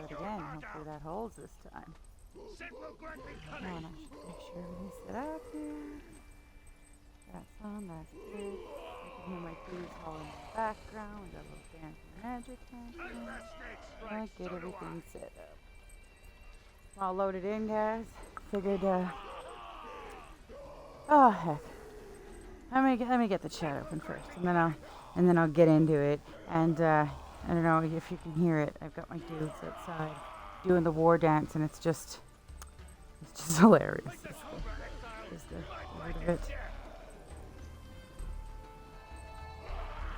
it again. Hopefully that holds this time. Come on, I should make sure everything's set up here. That's on, that's good. You can hear my boots all in the background. We got a little dance magic happening. Alright, get everything set up. All loaded in, guys. Figured, oh heck. Let me get the chat open first, and then I'll get into it. And I don't know if you can hear it. I've got my dudes outside doing the war dance, and it's just hilarious. Is the word of it.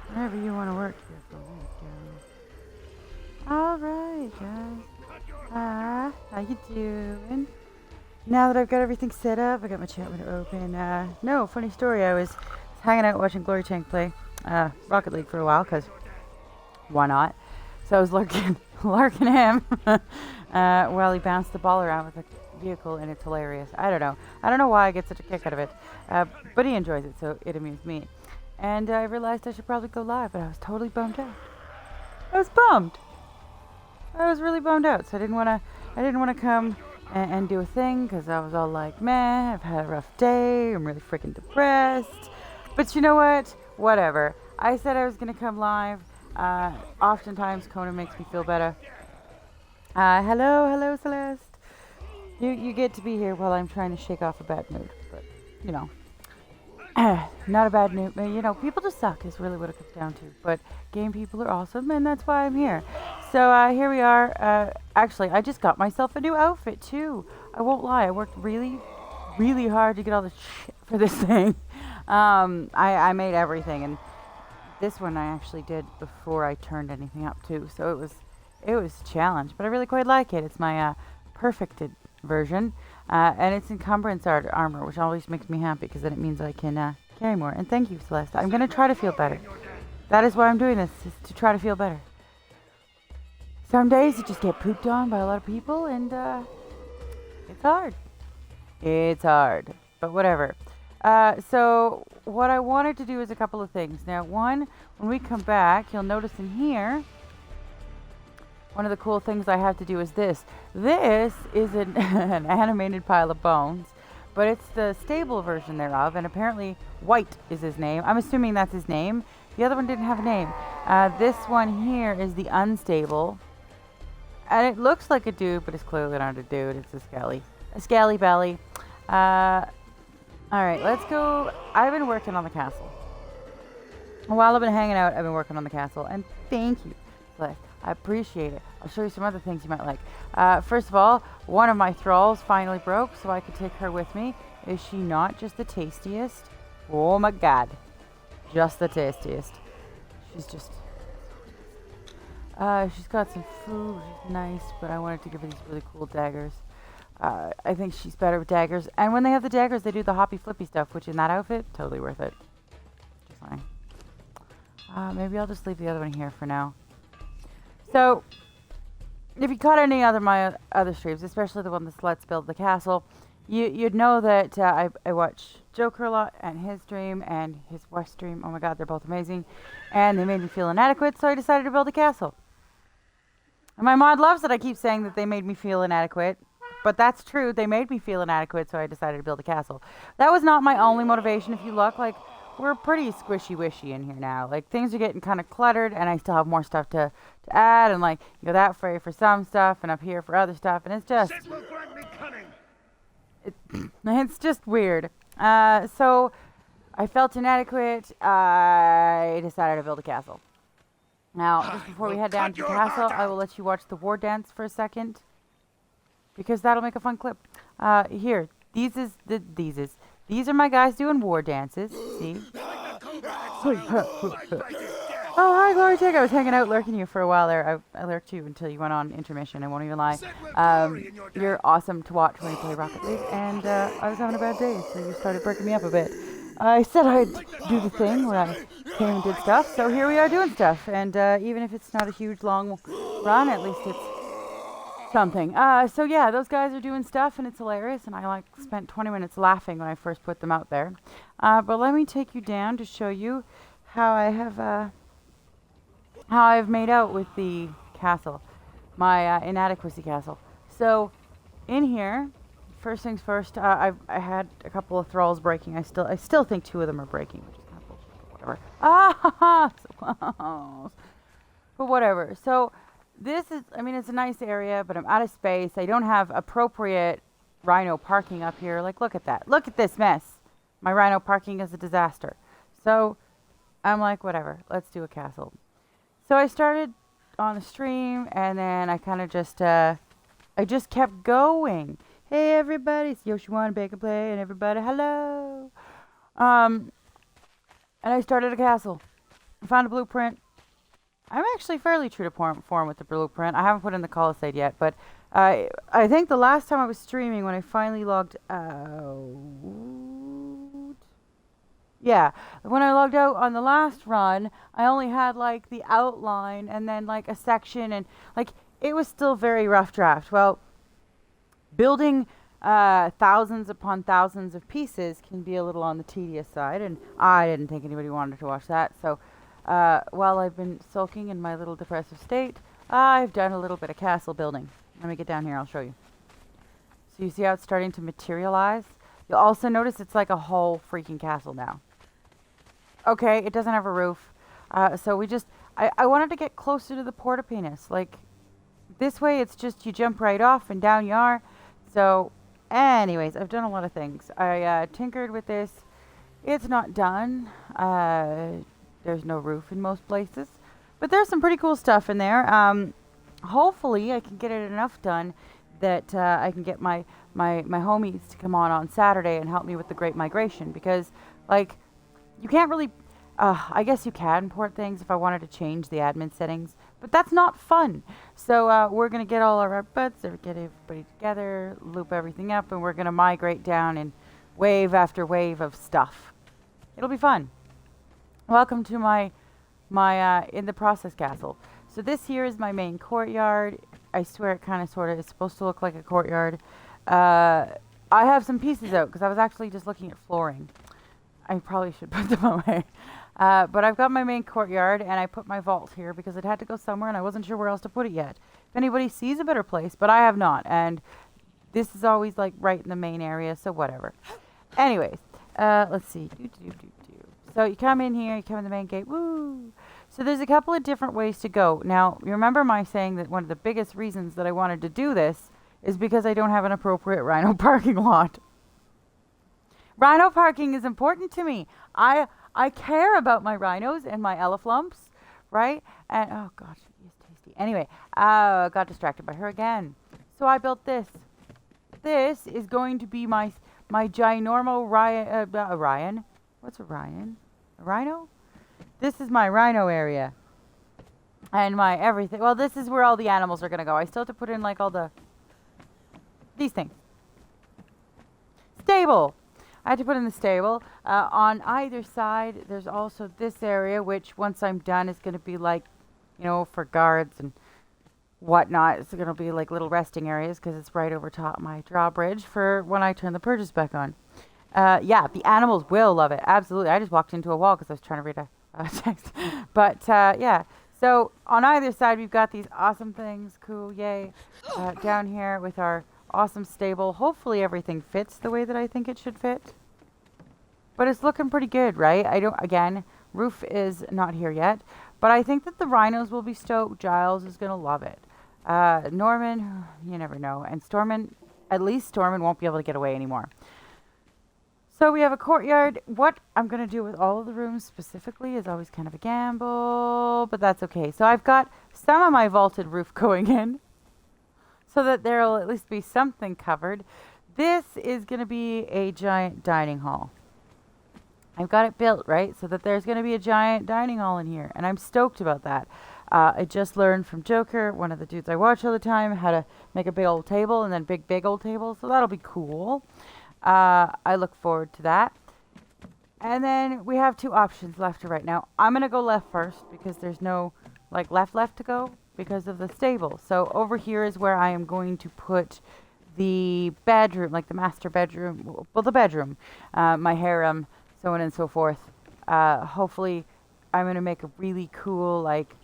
Whenever you want to work here for a week, All right, guys. How you doing? Now that I've got everything set up, I got my chat window open. No, funny story. I was hanging out watching Glory Tank play Rocket League for a while, because why not? So I was larking him while he bounced the ball around with a vehicle, and it's hilarious. I don't know why I get such a kick out of it, but he enjoys it, so it amused me. And I realized I should probably go live, but I was totally bummed out. I was bummed. I was really bummed out, so I didn't want to come and do a thing, because I was all like, man, I've had a rough day, I'm really freaking depressed. But you know what? Whatever. I said I was going to come live. Oftentimes Conan makes me feel better. Hello, Celeste. You get to be here while I'm trying to shake off a bad mood, but, you know. Not a bad mood. People just suck is really what it comes down to. But game people are awesome, and that's why I'm here. So here we are. Actually, I just got myself a new outfit, too. I won't lie. I worked really, really hard to get all the shit for this thing. I made everything, and this one I actually did before I turned anything up, too. So it was a challenge, but I really quite like it. It's my perfected version. And it's encumbrance armor, which always makes me happy, because then it means I can carry more. And thank you, Celeste. I'm going to try to feel better. That is why I'm doing this, is to try to feel better. Some days you just get pooped on by a lot of people, and it's hard. It's hard, but whatever. So what I wanted to do is a couple of things. Now, one, when we come back, you'll notice in here, one of the cool things I have to do is this. This is an animated pile of bones, but it's the stable version thereof, and apparently White is his name. I'm assuming that's his name. The other one didn't have a name. This one here is the unstable, and it looks like a dude, but it's clearly not a dude. It's a scally belly. All right, let's go. I've been working on the castle. While I've been hanging out, I've been working on the castle, and thank you, Celeste. I appreciate it. I'll show you some other things you might like. First of all, one of my thralls finally broke, so I could take her with me. Is she not just the tastiest? Oh my god. Just the tastiest. She's got some food, which is nice, but I wanted to give her these really cool daggers. I think she's better with daggers. And when they have the daggers, they do the hoppy flippy stuff, which in that outfit, totally worth it. Just saying. Maybe I'll just leave the other one here for now. So, if you caught any my other streams, especially the one that's Let's Build the Castle, you'd know that I watch Joker a lot, and his stream and his West stream. Oh my god, they're both amazing. And they made me feel inadequate, so I decided to build a castle. And my mod loves that I keep saying that they made me feel inadequate. But that's true. They made me feel inadequate, so I decided to build a castle. That was not my only motivation. If you look, we're pretty squishy-wishy in here now. Things are getting kind of cluttered, and I still have more stuff to add. And, that way for some stuff, and up here for other stuff. And it's just... It's just weird. So, I felt inadequate. I decided to build a castle. Now, just before we head down to the castle, I will let you watch the war dance for a second, because that'll make a fun clip. Here, these are my guys doing war dances. See? Oh, hi, Glory Tank. I was hanging out lurking you for a while there. I lurked you until you went on intermission. I won't even lie. You're awesome to watch when you play Rocket League, and I was having a bad day, so you started breaking me up a bit. I said I'd do the thing where I came and did stuff, so here we are doing stuff. And even if it's not a huge, long run, at least it's something. So yeah, those guys are doing stuff, and it's hilarious, and I spent 20 minutes laughing when I first put them out there. But let me take you down to show you how I have how I've made out with the castle. my inadequacy castle. So in here, first things first, I had a couple of thralls breaking. I still think two of them are breaking, which is kind of bullshit, but whatever. Ah, so close. But whatever. So this is, I mean, it's a nice area, but I'm out of space. I don't have appropriate rhino parking up here. Like, look at that. Look at this mess. My rhino parking is a disaster. So I'm like, whatever. Let's do a castle. So I started on the stream, and then I kind of just, I just kept going. Hey, everybody. It's Yoshi One Bacon Play, and everybody, hello. And I started a castle. I found a blueprint. I'm actually fairly true to form with the blueprint. I haven't put in the call site yet, but I think the last time I was streaming, when I finally logged out, yeah, when I logged out on the last run, I only had like the outline and then like a section, and like it was still very rough draft. Well, building thousands upon thousands of pieces can be a little on the tedious side, and I didn't think anybody wanted to watch that, so while I've been sulking in my little depressive state, I've done a little bit of castle building. Let me get down here, I'll show you. So you see how it's starting to materialize? You'll also notice it's like a whole freaking castle now. Okay, it doesn't have a roof. So we just, I wanted to get closer to the porta-penis. Like, this way it's just you jump right off and down you are. So, anyways, I've done a lot of things. I tinkered with this. It's not done. There's no roof in most places. But there's some pretty cool stuff in there. Hopefully I can get it enough done that I can get my homies to come on Saturday and help me with the Great Migration. Because, like, you can't really... I guess you can port things if I wanted to change the admin settings. But that's not fun. So we're going to get all our butts, get everybody together, loop everything up, and we're going to migrate down in wave after wave of stuff. It'll be fun. Welcome to my in the process castle. So this here is my main courtyard. I swear it kind of sort of is supposed to look like a courtyard. I have some pieces out because I was actually just looking at flooring. I probably should put them away. But I've got my main courtyard, and I put my vault here because it had to go somewhere, and I wasn't sure where else to put it yet. If anybody sees a better place, but I have not, and this is always like right in the main area, so whatever. Anyways, let's see. So you come in here, you come in the main gate, woo! So there's a couple of different ways to go. Now, you remember my saying that one of the biggest reasons that I wanted to do this is because I don't have an appropriate rhino parking lot. Rhino parking is important to me. I care about my rhinos and my eleflumps, right? And, oh gosh, it's tasty. Anyway, got distracted by her again. So I built this. This is going to be my ginormo Ryan. What's a Ryan? A rhino? This is my rhino area. And my everything. Well, this is where all the animals are going to go. I still have to put in like all these things. Stable. I had to put in the stable. On either side, there's also this area, which once I'm done is going to be like, you know, for guards and whatnot. It's going to be like little resting areas because it's right over top my drawbridge for when I turn the purges back on. Yeah, the animals will love it. Absolutely. I just walked into a wall because I was trying to read a text. But, yeah. So, on either side, we've got these awesome things. Cool. Yay. Down here with our awesome stable. Hopefully everything fits the way that I think it should fit. But it's looking pretty good, right? Again, roof is not here yet. But I think that the rhinos will be stoked. Giles is going to love it. Norman, you never know. And Stormin, at least Stormin won't be able to get away anymore. So we have a courtyard. What I'm going to do with all of the rooms specifically is always kind of a gamble, but that's okay. So I've got some of my vaulted roof going in so that there will at least be something covered. This is going to be a giant dining hall. I've got it built, right? So that there's going to be a giant dining hall in here, and I'm stoked about that. I just learned from Joker, one of the dudes I watch all the time, how to make a big old table and then big old table, so that'll be cool. I look forward to that. And then we have two options, left or right. Now, I'm going to go left first because there's no, like, left to go because of the stable. So over here is where I am going to put the bedroom, like the master bedroom, well, the bedroom, my harem, so on and so forth. Hopefully, I'm going to make a really cool, like,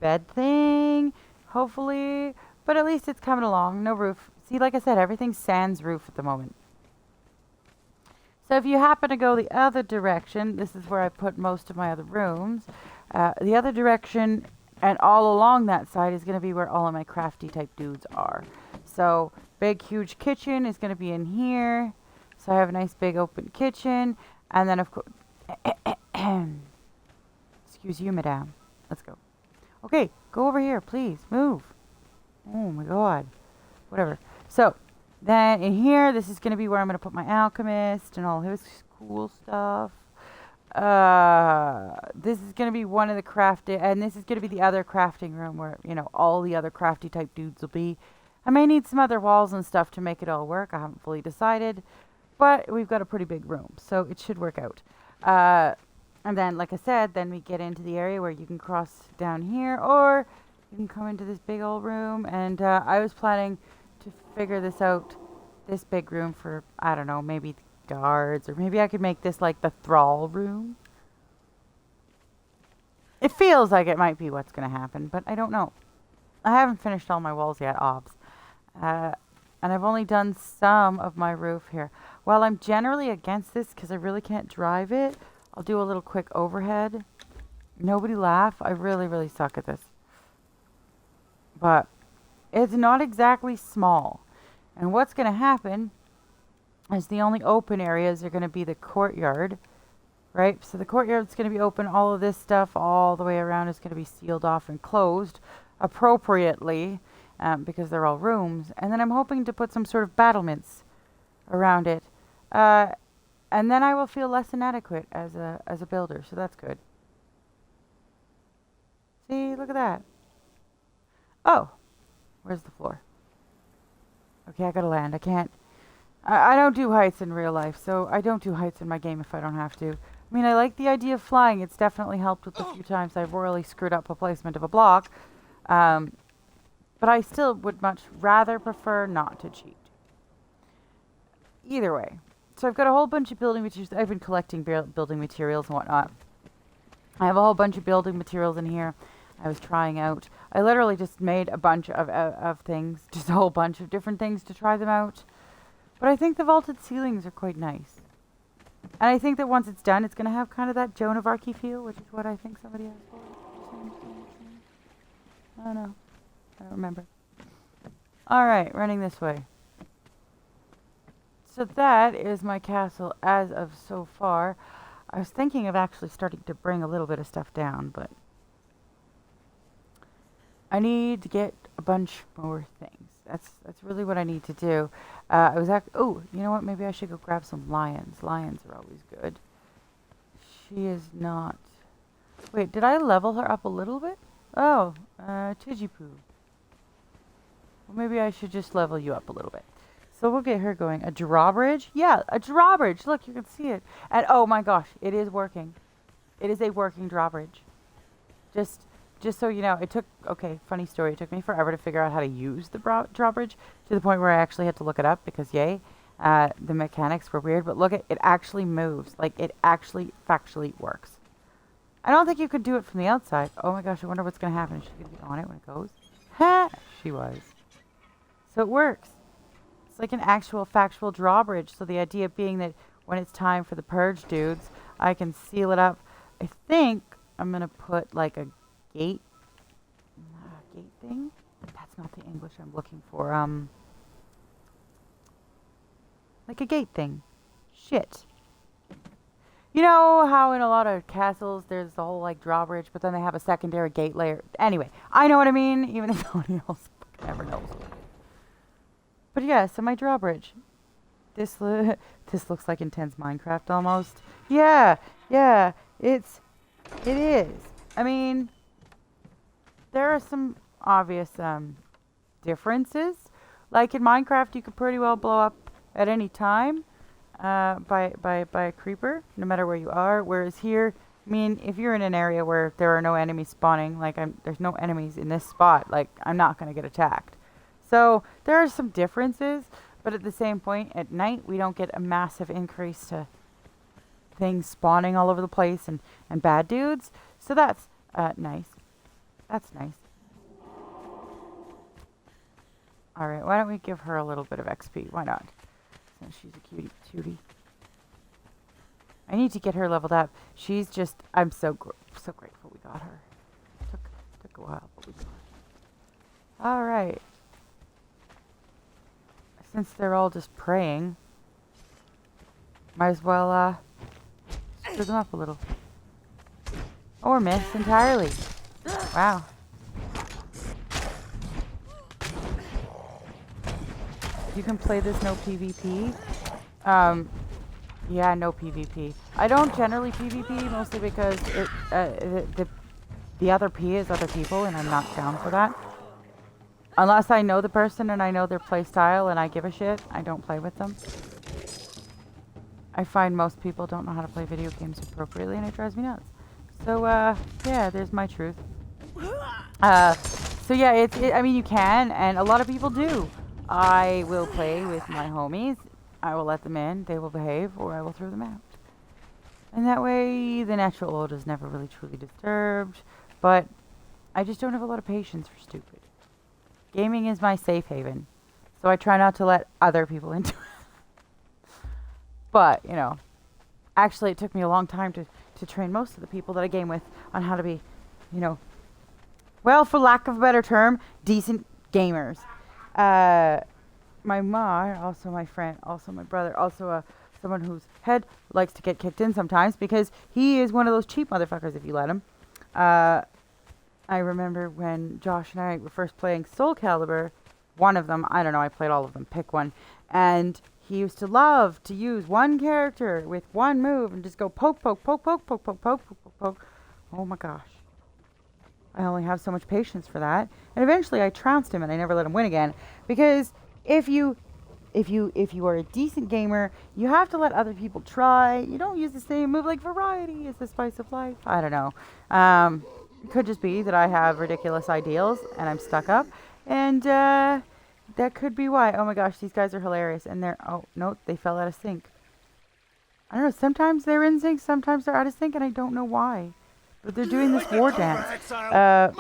bed thing, hopefully, But at least it's coming along. No roof. See, like I said, everything's sans roof at the moment. So if you happen to go the other direction, this is where I put most of my other rooms. The other direction and all along that side is going to be where all of my crafty type dudes are. So big, huge kitchen is going to be in here. So I have a nice big open kitchen. And then, of course, excuse you, madame. Let's go. Okay, go over here, please. Move. Oh my god. Whatever. So, then in here, this is going to be where I'm going to put my alchemist and all his cool stuff. This is going to be one of the crafting, and this is going to be the other crafting room where, you know, all the other crafty type dudes will be. I may need some other walls and stuff to make it all work. I haven't fully decided, but we've got a pretty big room, so it should work out. And then, like I said, then we get into the area where you can cross down here, or you can come into this big old room. And I was planning to figure this out, this big room for, I don't know, maybe guards, or maybe I could make this like the thrall room. It feels like it might be what's going to happen, but I don't know. I haven't finished all my walls yet, obs. And I've only done some of my roof here. While I'm generally against this because I really can't drive it, I'll do a little quick overhead. Nobody laugh. I really, really suck at this. But it's not exactly small. And what's going to happen is the only open areas are going to be the courtyard. Right? So the courtyard's going to be open. All of this stuff all the way around is going to be sealed off and closed appropriately because they're all rooms. And then I'm hoping to put some sort of battlements around it. And then I will feel less inadequate as a builder. So that's good. See? Look at that. Oh. Where's the floor? Okay, I gotta land. I can't. I don't do heights in real life, so I don't do heights in my game if I don't have to. I mean, I like the idea of flying. It's definitely helped with the few times I've royally screwed up a placement of a block. But I still would much rather prefer not to cheat. Either way. So I've got a whole bunch of building materials. I've been collecting building materials and whatnot. I have a whole bunch of building materials in here. I was trying out. I literally just made a bunch of things. Just a whole bunch of different things to try them out. But I think the vaulted ceilings are quite nice. And I think that once it's done, it's going to have kind of that Joan of Arc feel, which is what I think somebody asked for. I don't know. I don't remember. Alright, running this way. So that is my castle as of so far. I was thinking of actually starting to bring a little bit of stuff down, but I need to get a bunch more things. That's really what I need to do. Oh, you know what? Maybe I should go grab some lions. Lions are always good. She is not. Wait, did I level her up a little bit? Oh, Chijipoo. Well, maybe I should just level you up a little bit. So we'll get her going. A drawbridge? Yeah, a drawbridge. Look, you can see it. And oh my gosh, it is working. It is a working drawbridge. Just so you know, funny story. It took me forever to figure out how to use the drawbridge to the point where I actually had to look it up because, yay, the mechanics were weird. But look, it actually moves. Like, it actually factually works. I don't think you could do it from the outside. Oh my gosh, I wonder what's going to happen. Is she going to be on it when it goes? Ha! She was. So it works. It's like an actual factual drawbridge. So the idea being that when it's time for the purge dudes, I can seal it up. I think I'm going to put like a gate thing. That's not the English I'm looking for. Like a gate thing. Shit. You know how in a lot of castles there's the whole like drawbridge, but then they have a secondary gate layer. Anyway, I know what I mean, even if nobody else ever knows. But yeah, so my drawbridge. This looks like intense Minecraft almost. Yeah, it is. I mean, there are some obvious differences. Like in Minecraft, you could pretty well blow up at any time by a creeper, no matter where you are. Whereas here, I mean, if you're in an area where there are no enemies spawning, like there's no enemies in this spot, like I'm not going to get attacked. So there are some differences, but at the same point, at night, we don't get a massive increase to things spawning all over the place and bad dudes. So that's nice. That's nice. Alright, why don't we give her a little bit of XP? Why not? Since she's a cutie tootie. I need to get her leveled up. She's just... I'm so grateful we got her. Took a while, but we got her. Alright. Since they're all just praying, might as well, screw them up a little. Or miss entirely. Wow. You can play this no PvP. Yeah, no PvP. I don't generally PvP, mostly because the other P is other people, and I'm not down for that. Unless I know the person and I know their play style and I give a shit, I don't play with them. I find most people don't know how to play video games appropriately, and it drives me nuts. So, yeah, there's my truth. So yeah, I mean, you can, and a lot of people do. I will play with my homies. I will let them in, they will behave, or I will throw them out. And that way, the natural order is never really truly disturbed. But I just don't have a lot of patience for stupid. Gaming is my safe haven, so I try not to let other people into it. But, you know, actually it took me a long time to train most of the people that I game with on how to be, you know, well, for lack of a better term, decent gamers. My ma, also my friend, also my brother, also someone whose head likes to get kicked in sometimes because he is one of those cheap motherfuckers if you let him. I remember when Josh and I were first playing Soul Calibur, one of them, I don't know, I played all of them, pick one, and he used to love to use one character with one move and just go poke, poke, poke, poke, poke, poke, poke, poke, poke, poke. Oh my gosh. I only have so much patience for that. And eventually I trounced him and I never let him win again. Because if you are a decent gamer, you have to let other people try. You don't use the same move, like variety is the spice of life. I don't know. It could just be that I have ridiculous ideals and I'm stuck up. And that could be why. Oh my gosh, these guys are hilarious. And oh no, they fell out of sync. I don't know, sometimes they're in sync, sometimes they're out of sync, and I don't know why. But they're doing this war dance. I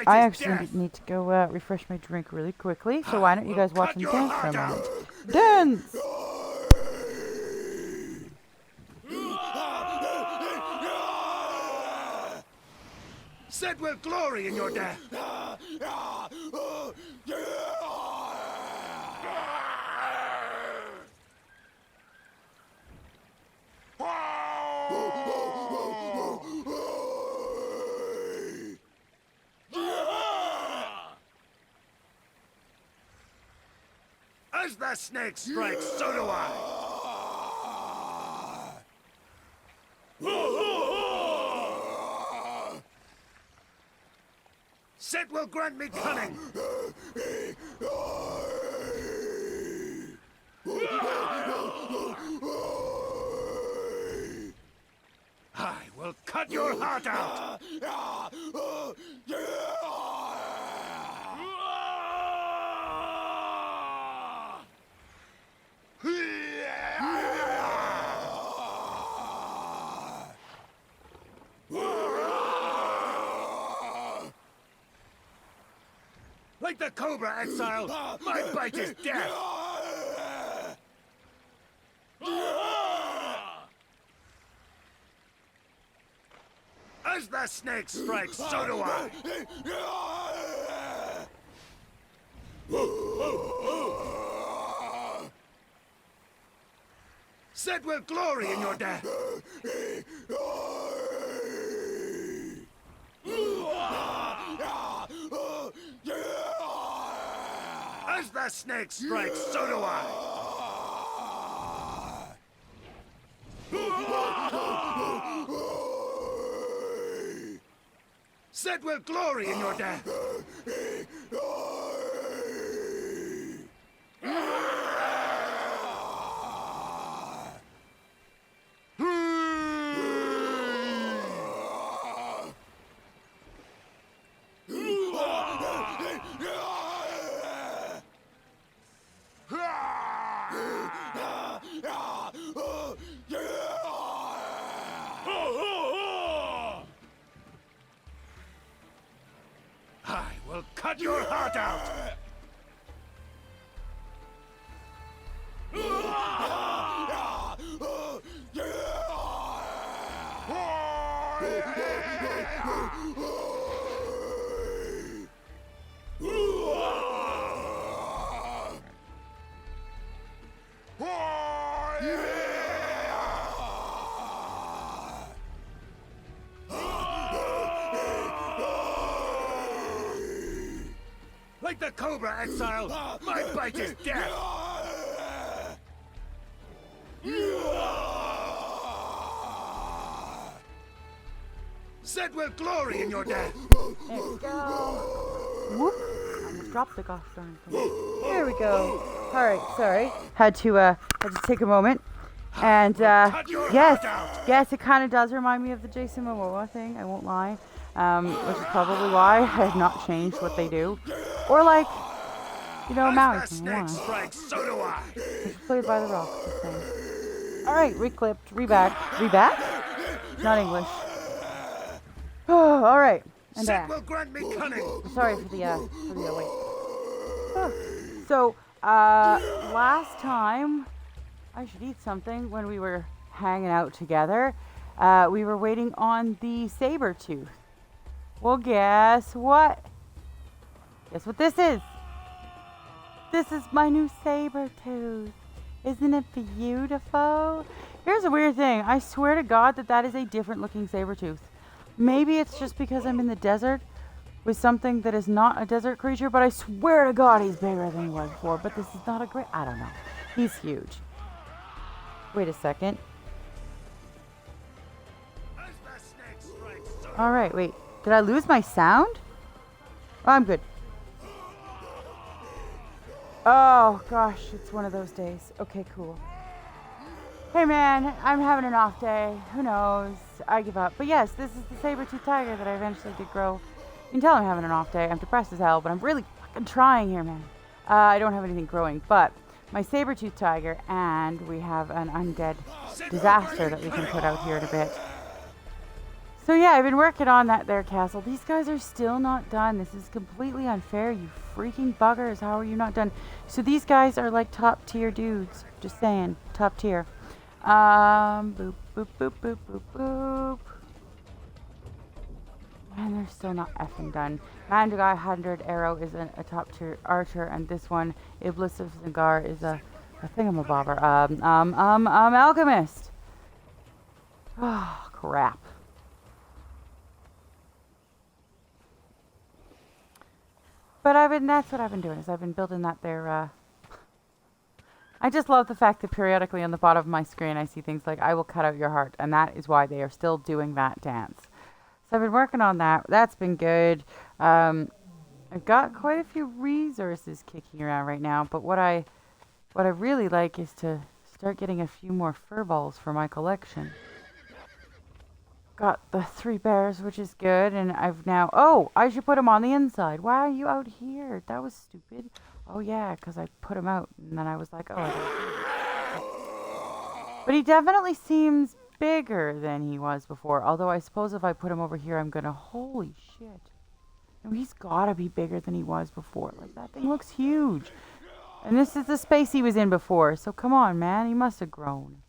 actually need to go refresh my drink really quickly. So why don't you guys watch them dance for a moment? Dance! Set will glory in your death. As the snake strikes, so do I. Set will grant me cunning. I will cut your heart out. Like the Cobra, exile, my bite is death! As the snake strikes, so do I! Set will glory in your death! As the snake strikes, so do I! Set will glory in your death! I will cut your heart out! Like the cobra, exile, my bite is death! Zed will glory in your death! There we go. Whoop. I almost dropped the gosh darn thing. There we go. Alright, sorry. Had to take a moment. And yes, it kind of does remind me of the Jason Momoa thing, I won't lie. Which is probably why I have not changed what they do. Or like, you know, Maui As the from snake Moana. strikes, so do I! It's played by The Rock, just saying. Alright, reclipped, reback. Reback? Not English. Oh, alright. And Zed back. will grant me cunning! Sorry for the wait. So, last time, I should eat something when we were hanging out together. We were waiting on the saber tooth. Well, guess what? Guess what this is? This is my new saber tooth. Isn't it beautiful? Here's a weird thing. I swear to God that is a different looking saber tooth. Maybe it's just because I'm in the desert with something that is not a desert creature, but I swear to God he's bigger than he was before. But this is not a great... I don't know. He's huge. Wait a second. As the snake strikes, so All right, wait. Did I lose my sound? Oh, I'm good. Oh, gosh, it's one of those days. Okay, cool. Hey, man, I'm having an off day. Who knows? I give up. But yes, this is the saber-toothed tiger that I eventually did grow. You can tell I'm having an off day. I'm depressed as hell, but I'm really fucking trying here, man. I don't have anything growing, but my saber-toothed tiger, and we have an undead disaster that we can put out here in a bit. So yeah, I've been working on that there castle. These guys are still not done. This is completely unfair, you freaking buggers. How are you not done? So these guys are like top tier dudes. Just saying, top tier. Boop, boop, boop, boop, boop, boop. And they're still not effing done. Mandragai 100 Arrow is a top tier archer, and this one, Iblis of Zangar, is a thingamabobber. Alchemist. Oh, crap. But that's what I've been doing, is I've been building that there, I just love the fact that periodically on the bottom of my screen I see things like, I will cut out your heart, and that is why they are still doing that dance. So I've been working on that. That's been good. I've got quite a few resources kicking around right now, but what I really like is to start getting a few more fur balls for my collection. Got the 3 bears, which is good, and I've now... Oh, I should put them on the inside. Why are you out here? That was stupid. Oh, yeah, because I put him out, and then I was like, oh, I don't. But he definitely seems bigger than he was before, although I suppose if I put him over here, I'm gonna... Holy shit. No, he's gotta be bigger than he was before. Like, that thing looks huge. And this is the space he was in before, so come on, man. He must have grown.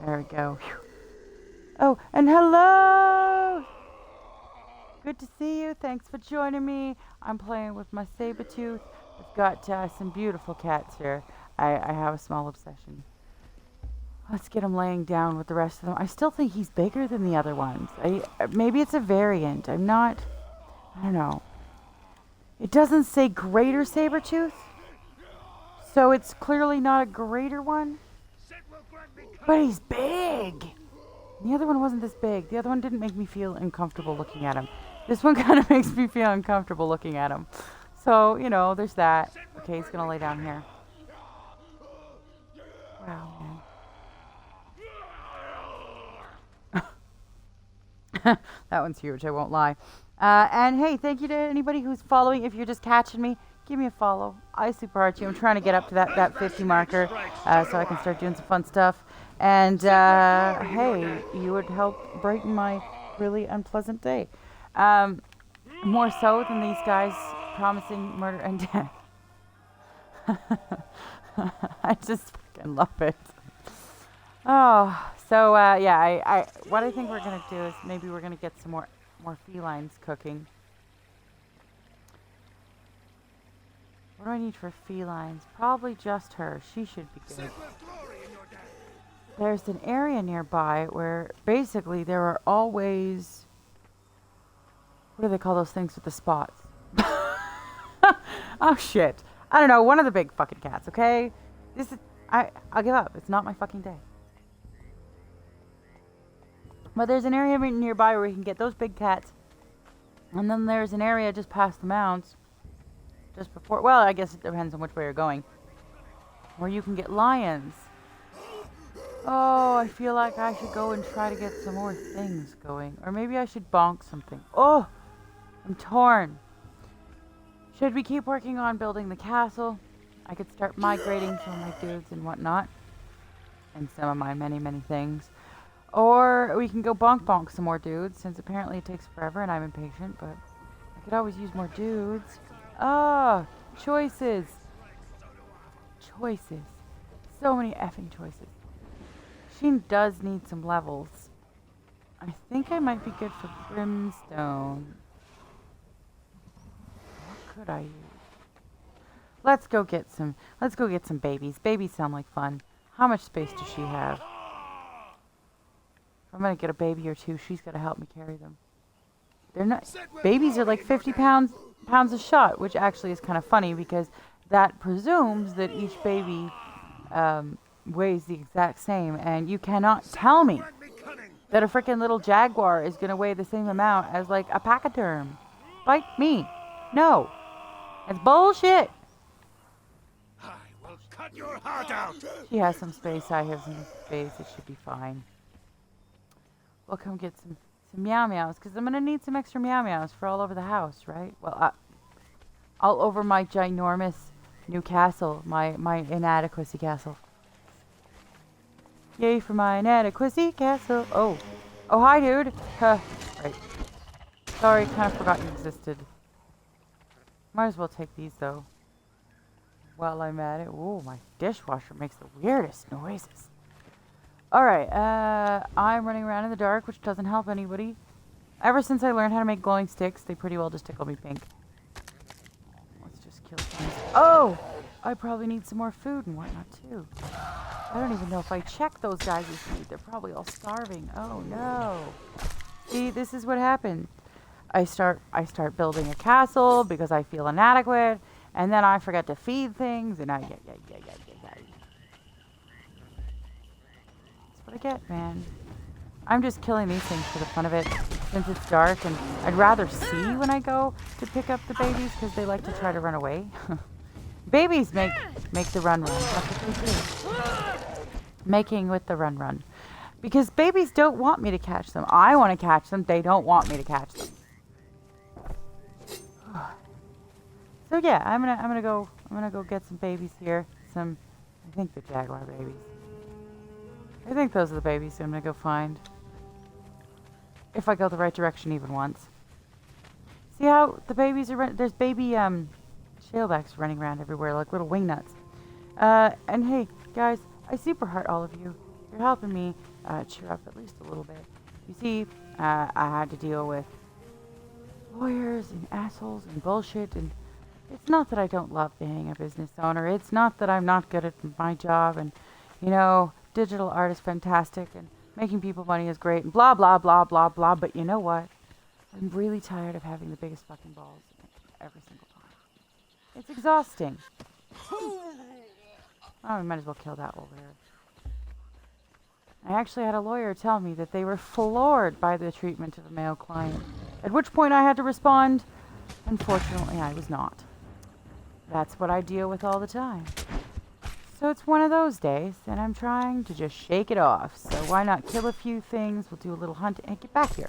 There we go. Whew. Oh, and hello! Good to see you. Thanks for joining me. I'm playing with my Sabertooth. I've got some beautiful cats here. I have a small obsession. Let's get him laying down with the rest of them. I still think he's bigger than the other ones. Maybe it's a variant. I don't know. It doesn't say greater Sabertooth, so it's clearly not a greater one. But he's big! The other one wasn't this big. The other one didn't make me feel uncomfortable looking at him. This one kind of makes me feel uncomfortable looking at him. So, you know, there's that. Okay, he's gonna lay down here. Wow, man. That one's huge, I won't lie. And hey, thank you to anybody who's following. If you're just catching me, give me a follow. I super heart you. I'm trying to get up to that 50 marker so I can start doing some fun stuff. And hey, you would help brighten my really unpleasant day. More so than these guys promising murder and death. I just fucking love it. Oh, so yeah, what I think we're gonna do is maybe we're gonna get some more felines cooking. What do I need for felines? Probably just her. She should be good. Sit with glory in your death. There's an area nearby where basically there are always... What do they call those things with the spots? Oh shit. I don't know, one of the big fucking cats, okay? This is... I'll give up. It's not my fucking day. But there's an area nearby where we can get those big cats. And then there's an area just past the mounds. Just before... Well, I guess it depends on which way you're going. Where you can get lions. Oh, I feel like I should go and try to get some more things going. Or maybe I should bonk something. Oh! I'm torn. Should we keep working on building the castle? I could start migrating some of my dudes and whatnot. And some of my many, many things. Or we can go bonk some more dudes, since apparently it takes forever and I'm impatient, but I could always use more dudes. Ah, choices. Choices. So many effing choices. She does need some levels. I think I might be good for brimstone. What could I use? Let's go get some babies. Babies sound like fun. How much space does she have? If I'm gonna get a baby or two, she's gotta help me carry them. They're not babies are like 50 pounds a shot, which actually is kind of funny because that presumes that each baby weighs the exact same, and you cannot tell me that a freaking little jaguar is gonna weigh the same amount as like a pachyderm. Bite me. No. It's bullshit. I will cut your heart out. She has some space, I have some space, it should be fine. We'll come get some meow meows, because I'm going to need some extra meow meows for all over the house, right? Well, all over my ginormous new castle, my inadequacy castle. Yay for my inadequacy castle. Oh, hi, dude. Huh. Right. Sorry, kind of forgot you existed. Might as well take these, though. While I'm at it. Ooh, my dishwasher makes the weirdest noises. Alright, I'm running around in the dark, which doesn't help anybody. Ever since I learned how to make glowing sticks, they pretty well just tickle me pink. Let's just kill things. Oh! I probably need some more food and whatnot, too. I don't even know if I check those guys' food. They're probably all starving. Oh, no. See, this is what happens. I start building a castle because I feel inadequate, and then I forget to feed things, and That's what I get, man. I'm just killing these things for the fun of it, since it's dark, and I'd rather see when I go to pick up the babies, because they like to try to run away. Babies make the run. That's what they do. Making with the run. Because babies don't want me to catch them. I want to catch them. They don't want me to catch them. So yeah, I'm gonna go get some babies here. I think the jaguar babies. I think those are the babies I'm gonna go find. If I go the right direction even once. See how the babies are there's baby shalebacks running around everywhere like little wingnuts. And hey, guys, I super heart all of you. You're helping me cheer up at least a little bit. You see, I had to deal with lawyers and assholes and bullshit, and it's not that I don't love being a business owner. It's not that I'm not good at my job, and digital art is fantastic and making people money is great and blah blah blah blah blah, but you know what? I'm really tired of having the biggest fucking balls every single time. It's exhausting. Oh, we might as well kill that over there. I actually had a lawyer tell me that they were floored by the treatment of a male client. At which point I had to respond, unfortunately I was not. That's what I deal with all the time. So it's one of those days, and I'm trying to just shake it off. So why not kill a few things, we'll do a little hunting, and get back here.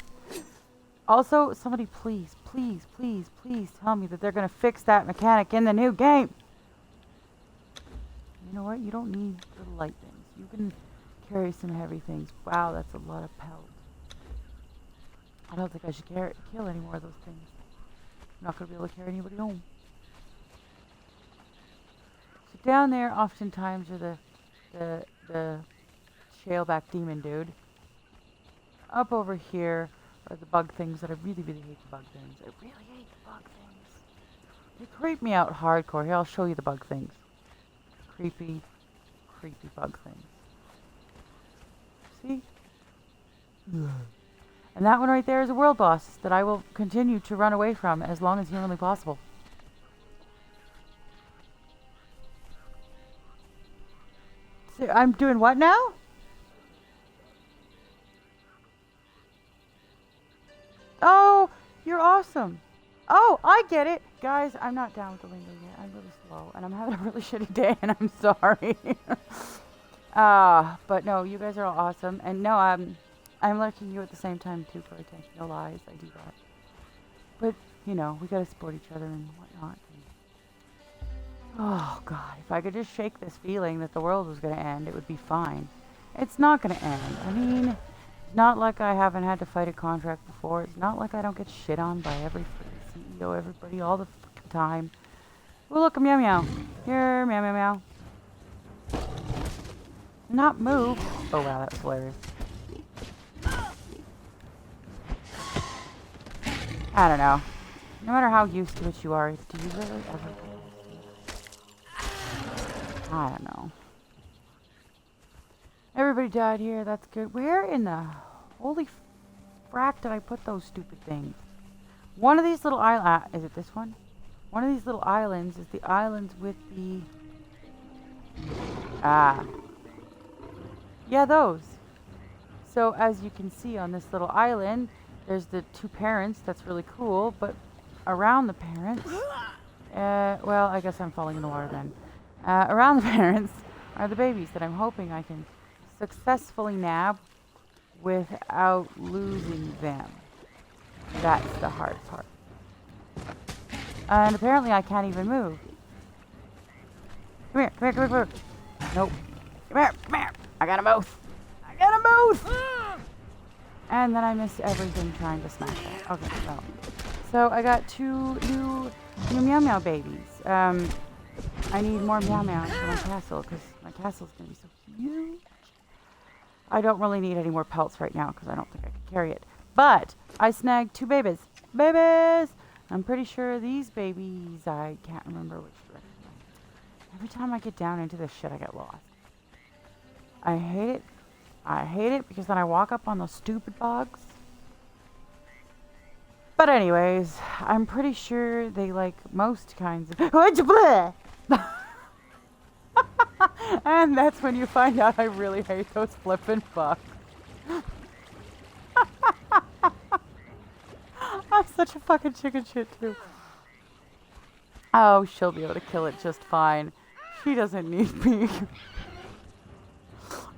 Also, somebody please tell me that they're going to fix that mechanic in the new game. You know what? You don't need little light things. You can carry some heavy things. Wow, that's a lot of pelt. I don't think I should kill any more of those things. I'm not going to be able to carry anybody home. So down there, oftentimes, are the shaleback demon dude. Up over here are the bug things that I really hate the bug things. I really hate the bug things. They creep me out hardcore. Here, I'll show you the bug things. Creepy bug things. See? And that one right there is a world boss that I will continue to run away from as long as humanly possible. So I'm doing what now? Oh, you're awesome. Oh, I get it. Guys, I'm not down with the lingo yet. I'm really slow and I'm having a really shitty day and I'm sorry. But no, you guys are all awesome. And no, I'm liking you at the same time too, Corte. No lies, I do that. But, you know, we gotta support each other and whatnot. Oh, God, if I could just shake this feeling that the world was gonna end, it would be fine. It's not gonna end. I mean, it's not like I haven't had to fight a contract before. It's not like I don't get shit on by every freaking CEO, everybody, all the fucking time. Oh, look, a meow meow. Here, meow meow meow. Not move. Oh, wow, that was hilarious. I don't know. No matter how used to it you are, do you really ever get used to it? I don't know. Everybody died here, that's good. Where in the holy frack did I put those stupid things? One of these little islands, is it this one? One of these little islands is the islands with the... Yeah, those. So as you can see on this little island, there's the two parents, that's really cool, but around the parents, well, I guess I'm falling in the water then. Around the parents are the babies that I'm hoping I can successfully nab without losing them. That's the hard part. And apparently I can't even move. Come here, come here, come here, come here. Nope. Come here, come here. I got a mouth. I got a mouth! And then I missed everything trying to smack that. Okay, so I got two new meow meow babies. I need more meow meows for my castle because my castle's gonna be so huge. I don't really need any more pelts right now because I don't think I can carry it. But I snagged two babies. Babies! I'm pretty sure these babies, I can't remember which direction. Every time I get down into this shit, I get lost. I hate it. I hate it because then I walk up on those stupid bugs. But anyways, I'm pretty sure they like most kinds of... And that's when you find out I really hate those flippin' bugs. I'm such a fucking chicken shit too. Oh, she'll be able to kill it just fine. She doesn't need me.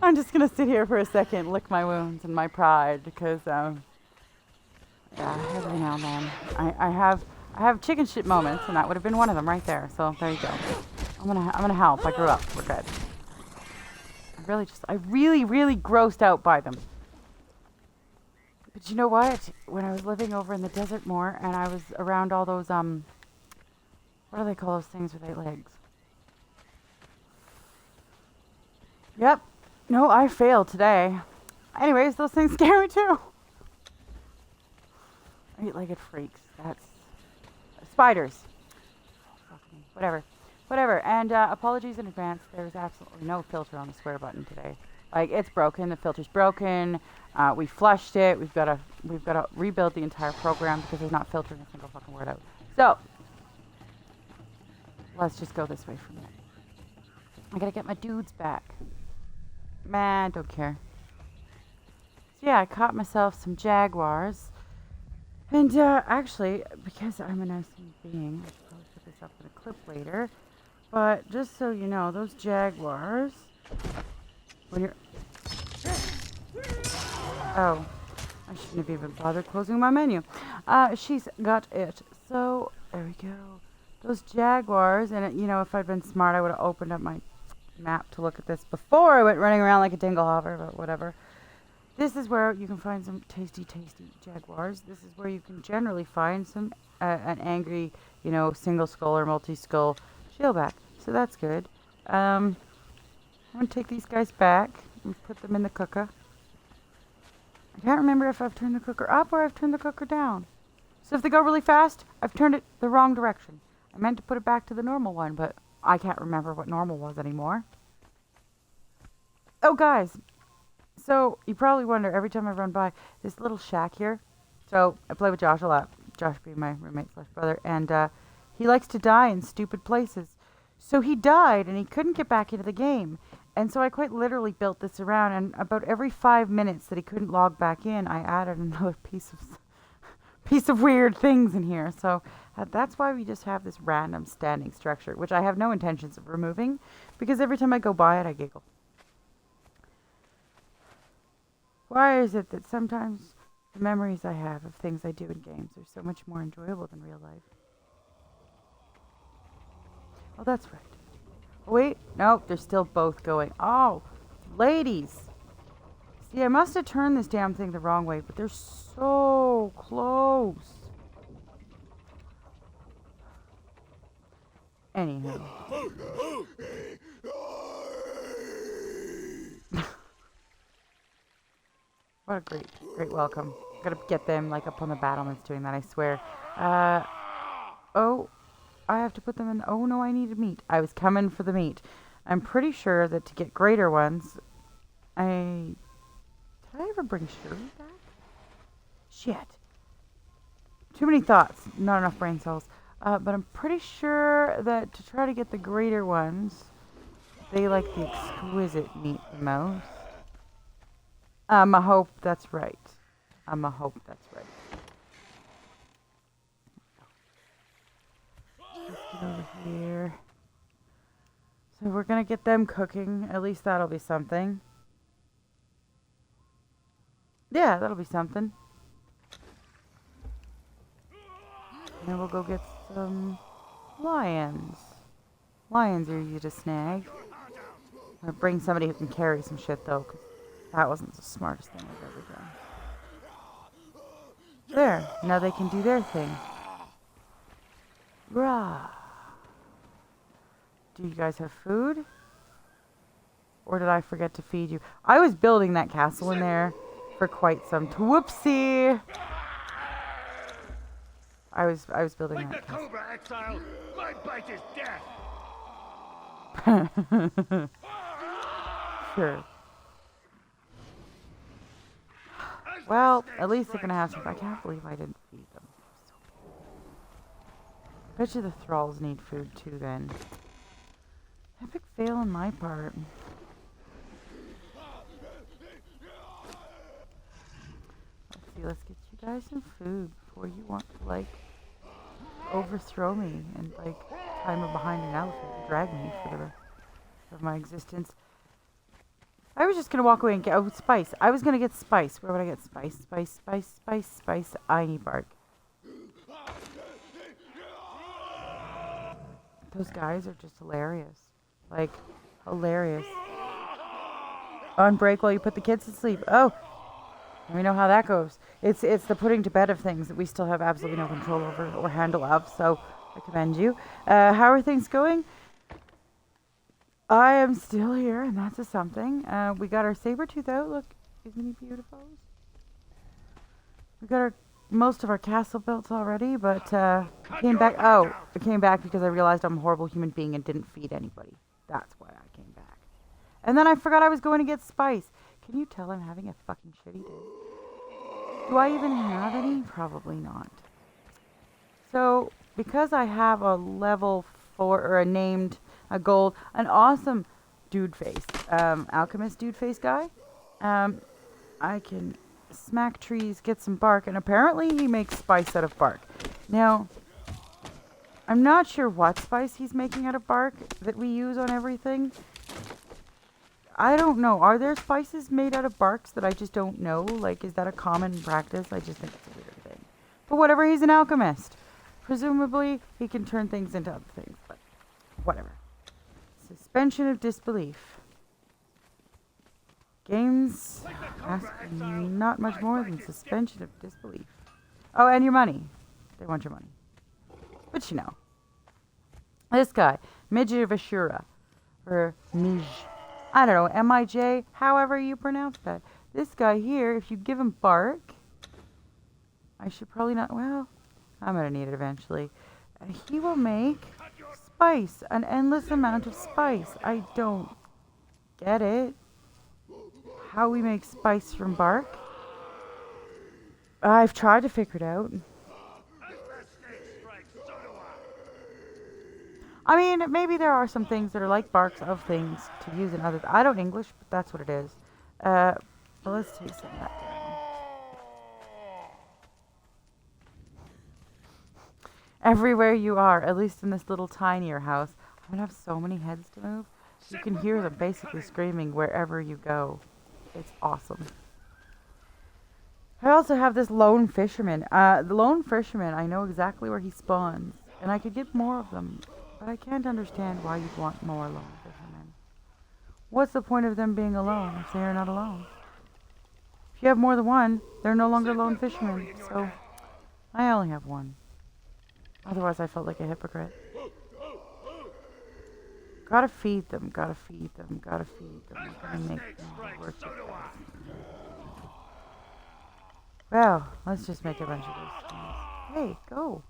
I'm just gonna sit here for a second, lick my wounds and my pride because, yeah, every now and then I have chicken shit moments, and that would have been one of them right there. So there you go. I'm gonna help. I grew up. We're good. I really grossed out by them. But you know what? When I was living over in the desert more, and I was around all those what do they call those things with 8 legs? Yep. No, I failed today. Anyways, those things scare me too. 8-legged freaks. That's... spiders. Oh, fuck me. Whatever. And apologies in advance. There's absolutely no filter on the square button today. Like, it's broken. The filter's broken. We flushed it. We've got to rebuild the entire program because there's not filtering a single fucking word out. So, let's just go this way for a minute. I gotta get my dudes back. Man, don't care. So yeah, I caught myself some jaguars. And actually, because I'm a nice human being, I should probably put this up in a clip later. But just so you know, those jaguars, when you're... Oh, I shouldn't have even bothered closing my menu. She's got it. So, there we go. Those jaguars, and you know, if I'd been smart, I would have opened up my map to look at this before I went running around like a dinglehopper, but whatever. This is where you can find some tasty jaguars. This is where you can generally find some an angry, you know, single skull or multi-skull shieldback. So that's good. I'm going to take these guys back and put them in the cooker. I can't remember if I've turned the cooker up or I've turned the cooker down. So if they go really fast, I've turned it the wrong direction. I meant to put it back to the normal one, but I can't remember what normal was anymore. Oh, guys. So, you probably wonder, every time I run by this little shack here. So, I play with Josh a lot. Josh being my roommate slash brother. And he likes to die in stupid places. So, he died, and he couldn't get back into the game. And so, I quite literally built this around. And about every 5 minutes that he couldn't log back in, I added another piece of weird things in here. So, that's why we just have this random standing structure, which I have no intentions of removing. Because every time I go by it, I giggle. Why is it that sometimes the memories I have of things I do in games are so much more enjoyable than real life? Oh, that's right. Oh, wait. Nope, they're still both going. Oh, ladies. See, I must have turned this damn thing the wrong way, but they're so close. Anywho. What a great welcome. Gotta get them like up on the battlements doing that, I swear. Oh, I have to put them in. Oh no, I needed meat. I was coming for the meat. I'm pretty sure that to get greater ones, did I ever bring Shirley back? Shit. Too many thoughts, not enough brain cells. But I'm pretty sure that to try to get the greater ones, they like the exquisite meat the most. I hope that's right. I hope that's right. Let's get over here. So we're gonna get them cooking. At least that'll be something. Yeah, that'll be something. And then we'll go get some lions. Lions are easy to snag. I'm gonna bring somebody who can carry some shit though, 'cause that wasn't the smartest thing I've ever done. There, now they can do their thing. Rah. Do you guys have food? Or did I forget to feed you? I was building that castle in there for quite some time. Whoopsie! I was building Like that the castle. Cobra exile, my bite is death. Sure. Well, at least they're gonna have some. I can't believe I didn't feed them. Bet you the thralls need food too then. Epic fail on my part. Let's see, let's get you guys some food before you want to, like, overthrow me and, like, tie me behind an elephant and drag me for the rest of my existence. I was just gonna walk away and get spice. I was gonna get spice. Where would I get spice? Spice. I need bark. Those guys are just hilarious. Like, hilarious. On break while you put the kids to sleep. Oh, we know how that goes. It's the putting to bed of things that we still have absolutely no control over or handle of. So I commend you. How are things going? I am still here, and that's a something. We got our saber tooth out. Look, isn't he beautiful? We got most of our castle built already, but I came back. Oh, I came back because I realized I'm a horrible human being and didn't feed anybody. That's why I came back. And then I forgot I was going to get spice. Can you tell I'm having a fucking shitty day? Do I even have any? Probably not. So, because I have a level 4 or a gold, an awesome dude face, alchemist dude face guy, I can smack trees, get some bark, and apparently he makes spice out of bark. Now, I'm not sure what spice he's making out of bark that we use on everything. I don't know. Are there spices made out of barks that I just don't know? Like, is that a common practice? I just think it's a weird thing. But whatever, he's an alchemist. Presumably, he can turn things into other things, but whatever. Suspension of disbelief. Games ask not much more than suspension of disbelief. Oh, and your money. They want your money. But you know. This guy, Midge of Ashura. Or Mij. I don't know, M-I-J, however you pronounce that. This guy here, if you give him bark, I should probably not, well, I'm going to need it eventually. And he will make spice, an endless amount of spice. I don't get it. How we make spice from bark? I've tried to figure it out. As the snake strikes, so do I mean, maybe there are some things that are like barks of things to use in other. I don't English, but that's what it is. But let's take some of that down. Everywhere you are, at least in this little tinier house, I'm gonna have so many heads to move. You can hear them basically screaming wherever you go. It's awesome. I also have this lone fisherman. The lone fisherman, I know exactly where he spawns, and I could get more of them, but I can't understand why you'd want more lone fishermen. What's the point of them being alone if they are not alone? If you have more than one, they're no longer lone fishermen, so I only have one. Otherwise, I felt like a hypocrite. Gotta feed them, gotta feed them, gotta feed them. I'm gonna make them work it. Well, let's just make a bunch of those things. Hey, go.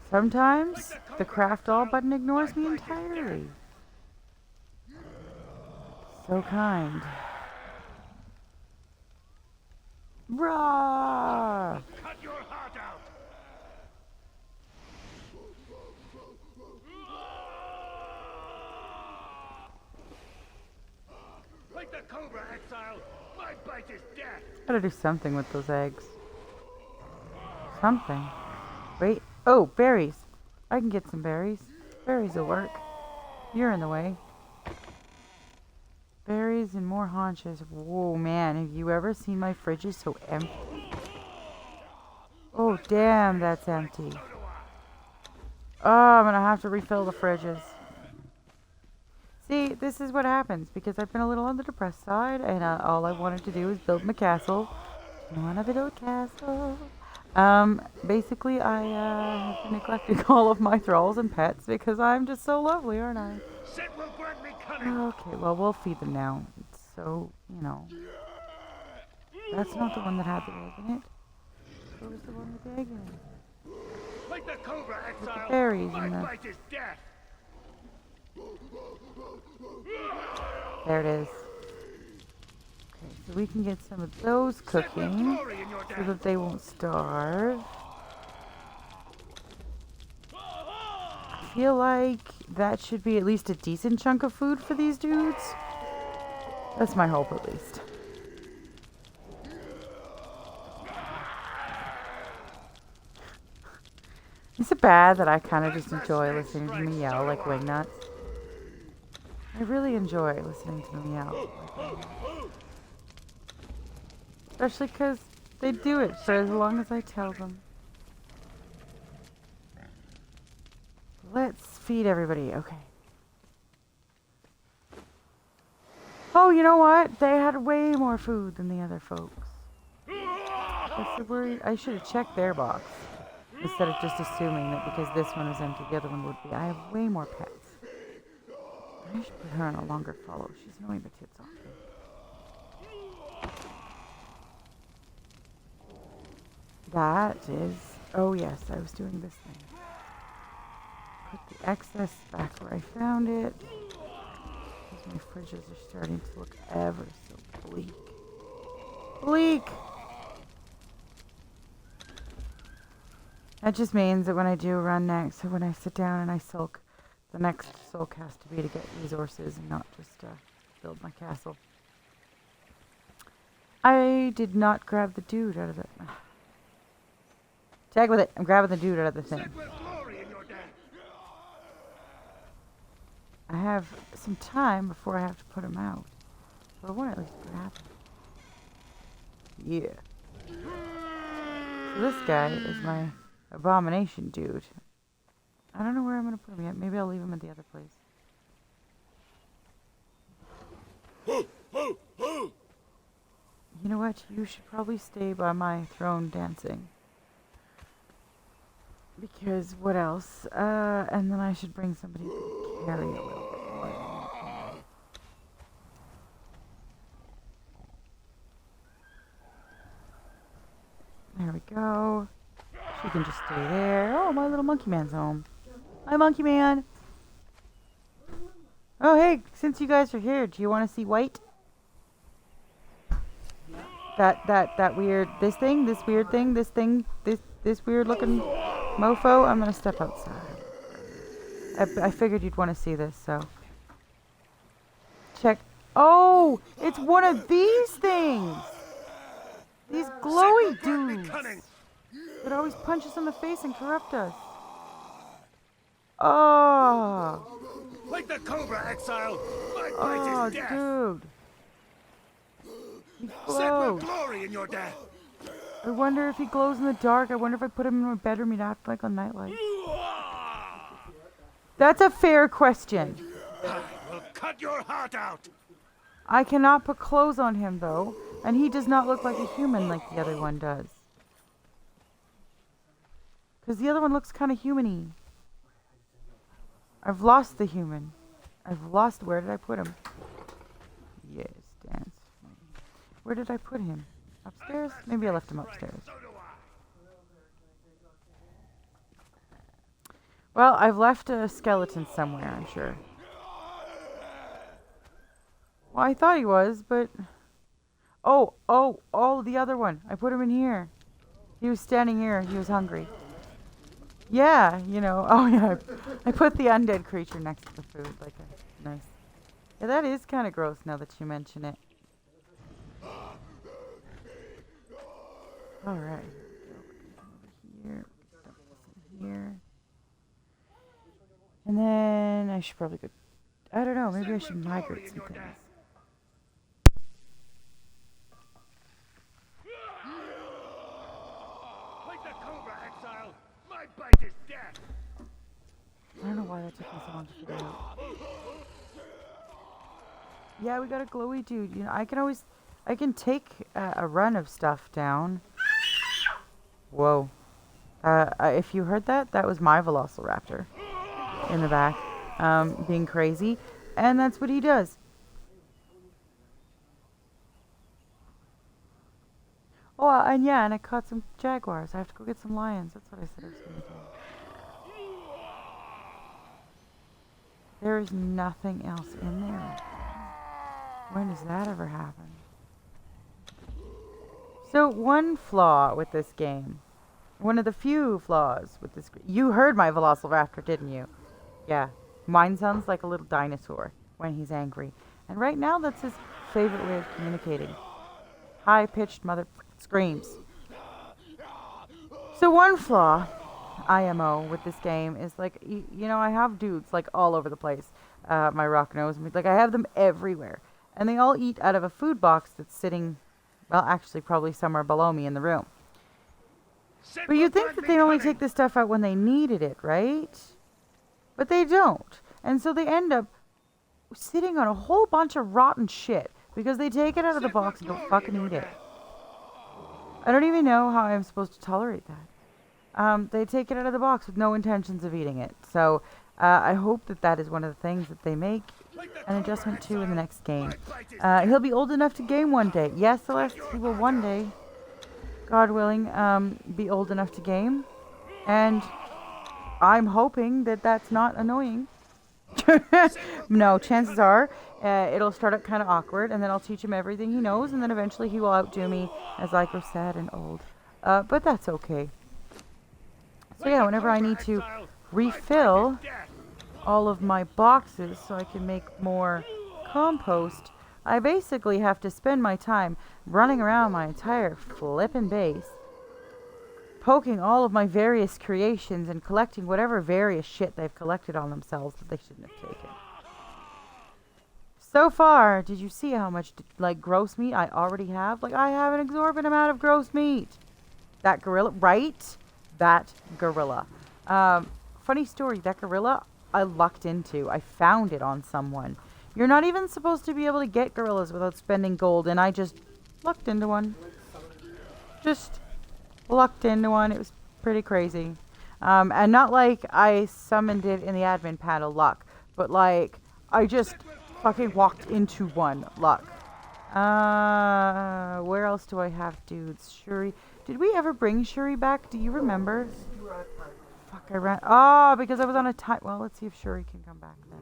Sometimes the craft all button ignores me entirely. So kind. Rah! Cut your heart out. Like the cobra, exile. My bite is death. Gotta do something with those eggs. Something. Wait. Oh, berries. I can get some berries. Berries will work. You're in the way. Berries and more haunches. Whoa, man. Have you ever seen my fridge is so empty? Oh, damn, that's empty. Oh, I'm gonna have to refill the fridges. See, this is what happens because I've been a little on the depressed side, and all I wanted to do is build my castle. I want to build a castle. Basically, I have been neglecting all of my thralls and pets because I'm just so lovely, aren't I? Sit will grant me cunning. Okay, well, we'll feed them now. So, you know. That's not the one that had the egg in it. What was the one with the egg in it? Like the cobra, exile. berries My and the- bite is death. There it is. Okay, so we can get some of those Sit with cooking glory in your so death. that they won't starve. I feel like that should be at least a decent chunk of food for these dudes. That's my hope, at least. Is it bad that I kind of just enjoy listening to them yell like wingnuts? I really enjoy listening to them yell. Especially because they do it for as long as I tell them. Let's feed everybody. Okay. Oh, you know what? They had way more food than the other folks. That's the worry. I should have checked their box instead of just assuming that because this one is empty, the other one would be. I have way more pets. I should put her on a longer follow. She's annoying the tits off me. That is... Oh, yes, I was doing this thing. Put the excess back where I found it. Because my fridges are starting to look ever so bleak. Bleak! That just means that when I do run next, so when I sit down and I sulk, the next sulk has to be to get resources and not just build my castle. I did not grab the dude out of the... Tag with it. I'm grabbing the dude out of the thing. Sit with glory in your death. I have some time before I have to put him out. So I want to at least grab him. Yeah. So this guy is my abomination dude. I don't know where I'm going to put him yet. Maybe I'll leave him at the other place. You know what? You should probably stay by my throne dancing. Because what else? And then I should bring somebody to carry a little bit more than you can. There we go. You can just stay there. Oh, my little monkey man's home. Hi, monkey man. Oh, hey, since you guys are here, do you want to see White? That weird, this weird thing, this weird looking mofo? I'm gonna step outside. I figured you'd want to see this, so. Check. Oh, it's one of these things! These glowy dudes that always punch us in the face and corrupt us. Oh! Like the Cobra, exile! My bite Oh, is death! dude. He Set with glows. glory in your death! I wonder if he glows in the dark. I wonder if I put him in my bedroom, he'd act like a nightlight. That's a fair question. I will cut your heart out! I cannot put clothes on him, though, and he does not look like a human like the other one does. Because the other one looks kind of human-y. I've lost the human. Where did I put him? Yes, dance. Where did I put him? Upstairs? Maybe I left him upstairs. Well, I've left a skeleton somewhere, I'm sure. Well, I thought he was, but... Oh, the other one. I put him in here. He was standing here. He was hungry. Yeah, you know. Oh, yeah. I put the undead creature next to the food. Like a nice... Yeah, that is kind of gross now that you mention it. Alright. Here. Here. And then I should probably go... I don't know. Maybe I should migrate some things. Like the Cobra, exile! My bite is death! I don't know why that took me so long to figure out. Yeah, we got a glowy dude. You know, I can take a run of stuff down. Whoa. If you heard that, that was my Velociraptor in the back, being crazy. And that's what he does. Oh, and I caught some jaguars. I have to go get some lions. That's what I said I was going to do. There is nothing else in there. When does that ever happen? So, one flaw with this game, one of the few flaws with this... You heard my Velociraptor, didn't you? Yeah. Mine sounds like a little dinosaur when he's angry. And right now, that's his favorite way of communicating. High-pitched mother screams. So one flaw, IMO, with this game is like, you know, I have dudes like all over the place. My rock nose, like I have them everywhere. And they all eat out of a food box that's sitting, well, actually probably somewhere below me in the room. But you'd think that they'd only take this stuff out when they needed it, right? But they don't. And so they end up sitting on a whole bunch of rotten shit because they take it out of the box and don't fucking eat it. I don't even know how I'm supposed to tolerate that. They take it out of the box with no intentions of eating it. So I hope that that is one of the things that they make an adjustment to in the next game. He'll be old enough to game one day. Yes, Celeste, he will one day, God willing, be old enough to game. And I'm hoping that that's not annoying. No, chances are it'll start out kind of awkward, and then I'll teach him everything he knows, and then eventually he will outdo me as I grow sad and old. But that's okay. So yeah, whenever I need to refill all of my boxes so I can make more compost, I basically have to spend my time running around my entire flippin' base, poking all of my various creations and collecting whatever various shit they've collected on themselves that they shouldn't have taken. So far, did you see how much, like, gross meat I already have? Like, I have an exorbitant amount of gross meat. That gorilla, right? That gorilla. Funny story, that gorilla I lucked into. I found it on someone. You're not even supposed to be able to get gorillas without spending gold, and I just lucked into one. Just lucked into one. It was pretty crazy. And not like I summoned it in the admin panel luck, but like I just fucking walked into one luck. Where else do I have dudes? Shuri. Did we ever bring Shuri back? Do you remember? Fuck, I ran. Oh, because I was on a time. Well, let's see if Shuri can come back then.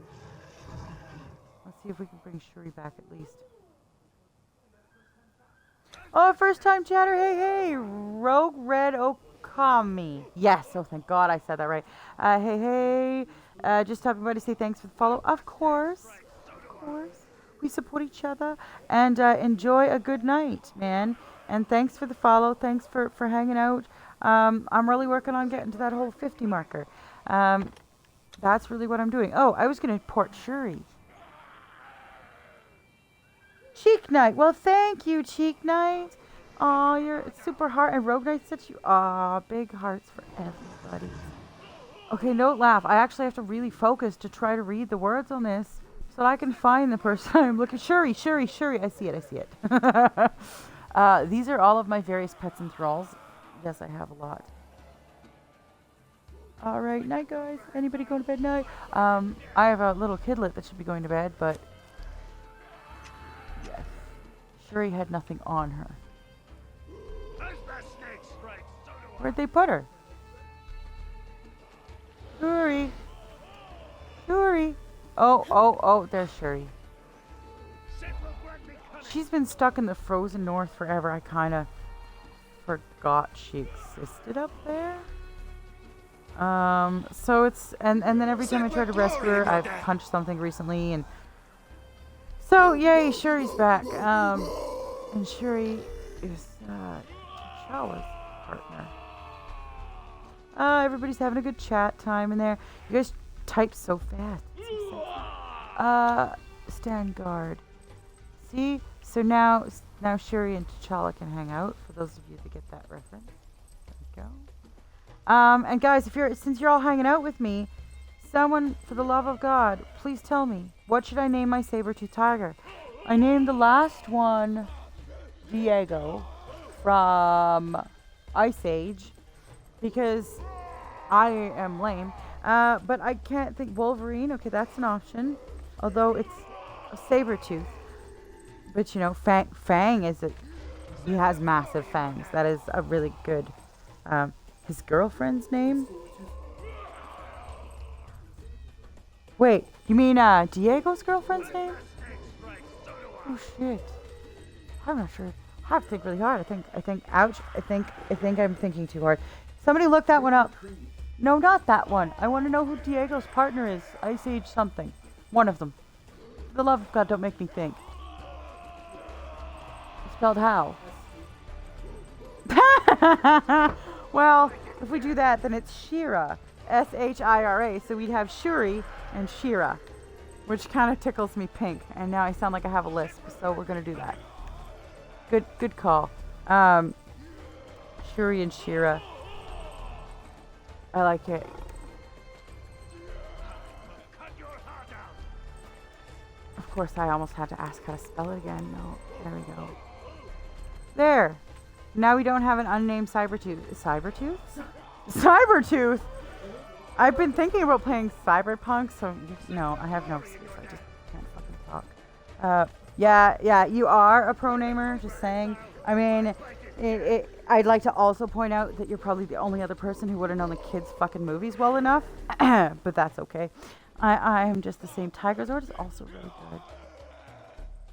Let's see if we can bring Shuri back at least. Oh, first time chatter. Hey, hey. Rogue Red Okami. Yes. Oh, thank God I said that right. Hey, hey. Just stopping by to say thanks for the follow. Of course. Of course. We support each other. And enjoy a good night, man. And thanks for the follow. Thanks for hanging out. I'm really working on getting to that whole 50 marker. That's really what I'm doing. Oh, I was going to port Shuri. Cheek Knight. Well, thank you, Cheek Knight. Aw, you're super heart. And Rogue Knight said you. Aw, big hearts for everybody. Okay, don't laugh. I actually have to really focus to try to read the words on this so that I can find the person I'm looking. Shuri. I see it. These are all of my various pets and thralls. Yes, I have a lot. All right, night, guys. Anybody going to bed night? I have a little kidlet that should be going to bed, but yes, Shuri had nothing on her. Where'd they put her? Shuri. Oh, there's Shuri. She's been stuck in the frozen north forever. I kind of forgot she existed up there. So it's and then every time I try to rescue her, I've punched something recently, and so yay, Shuri's back. And Shuri is T'Challa's partner. Everybody's having a good chat time in there. You guys type so fast. Stand guard. See? So now Shuri and T'Challa can hang out, for those of you that get that reference. There we go. And guys, since you're all hanging out with me, someone, for the love of God, please tell me, what should I name my saber-tooth tiger? I named the last one Diego from Ice Age because I am lame. But I can't think. Wolverine, okay, that's an option. Although it's a saber-tooth. But you know, Fang is he has massive fangs. That is a really good. His girlfriend's name? Wait, you mean Diego's girlfriend's name? Oh shit. I'm not sure. I have to think really hard. Ouch. I think I'm thinking too hard. Somebody look that one up. No, not that one. I want to know who Diego's partner is. Ice Age something. One of them. For the love of God, don't make me think. Spelled how? Well, if we do that, then it's Shira. S-H-I-R-A. So we'd have Shuri and Shira, which kind of tickles me pink. And now I sound like I have a lisp, so we're going to do that. Good call. Shuri and Shira. I like it. Of course, I almost had to ask how to spell it again. No, there we go. There. Now we don't have an unnamed Cybertooth. Cybertooth? Cybertooth? I've been thinking about playing Cyberpunk, so no, I have no excuse. I just can't fucking talk. Yeah, you are a pro namer, just saying. I mean, I'd like to also point out that you're probably the only other person who would have known the kids' fucking movies well enough, but that's okay. I am just the same. Tiger Zord is also really good.